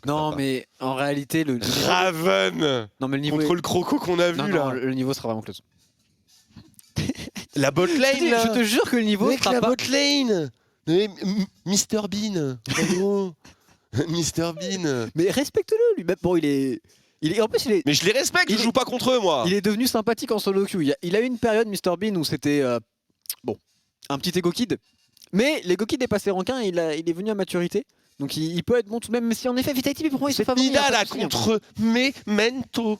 Speaker 2: non, mais en réalité, le niveau...
Speaker 1: Raven
Speaker 2: non, mais le niveau
Speaker 1: contre le croco qu'on a vu
Speaker 2: non,
Speaker 1: là.
Speaker 2: non, le niveau sera vraiment close.
Speaker 1: La bot lane
Speaker 2: Je te jure que le niveau
Speaker 1: Mec,
Speaker 2: sera
Speaker 1: la
Speaker 2: pas...
Speaker 1: bot lane Mr Bean en gros. Mr Bean.
Speaker 2: Mais respecte-le, lui. Bon, il est... En plus,
Speaker 1: Mais je les respecte, je joue pas contre eux, moi.
Speaker 2: Il est devenu sympathique en solo queue. Il a eu une période, Mr Bean, où c'était bon, un petit ego kid. Mais l'ego kid est passé rankin et il est venu à maturité. Donc il peut être bon tout de même. Mais si en effet, Vitality, pour moi, il se fait favori.
Speaker 1: Nida là contre Memento.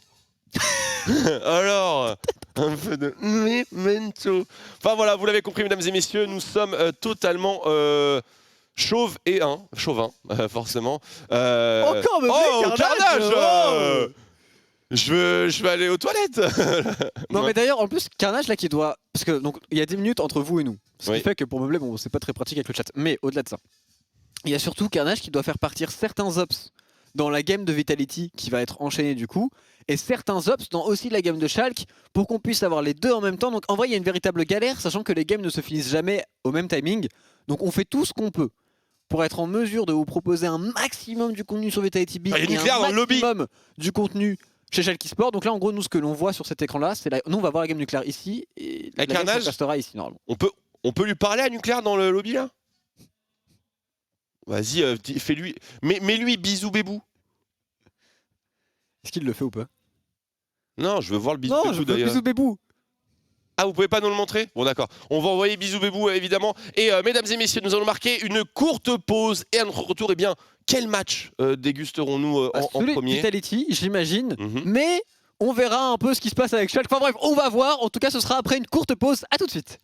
Speaker 1: Alors, un peu de Memento. Enfin voilà, vous l'avez compris, mesdames et messieurs, nous sommes totalement chauve et chauvin, forcément.
Speaker 2: Encore me
Speaker 1: Carnage je vais aller aux toilettes.
Speaker 2: Non mais d'ailleurs, en plus, Carnage là qui doit... Parce que donc il y a 10 minutes entre vous et nous. Ce qui fait que pour meubler, bon, c'est pas très pratique avec le chat. Mais au-delà de ça, il y a surtout Carnage qui doit faire partir certains ops dans la game de Vitality qui va être enchaîné du coup, et certains ops dans aussi la game de Schalke pour qu'on puisse avoir les deux en même temps. Donc en vrai, il y a une véritable galère, sachant que les games ne se finissent jamais au même timing. Donc on fait tout ce qu'on peut pour être en mesure de vous proposer un maximum du contenu sur Vitality B et un maximum du contenu chez Schalke Sport. Donc là, en gros, nous, ce que l'on voit sur cet écran-là, c'est nous, on va voir la game nucléaire ici et la game restera ici normalement.
Speaker 1: On peut lui parler à nucléaire dans le lobby là? Vas-y, fais-lui. Mets-lui bisou bébou.
Speaker 2: Est-ce qu'il le fait ou pas?
Speaker 1: Non, je veux voir le bisou
Speaker 2: bébou.
Speaker 1: Non, je veux
Speaker 2: bisou bébou.
Speaker 1: Ah, vous pouvez pas nous le montrer? Bon, d'accord. On va envoyer bisou bébou, évidemment. Et mesdames et messieurs, nous allons marquer une courte pause. Et à notre retour, eh bien, quel match dégusterons-nous en premier?
Speaker 2: Vitality, j'imagine. Mais on verra un peu ce qui se passe avec Schalke. Enfin bref, on va voir. En tout cas, ce sera après une courte pause. À tout de suite.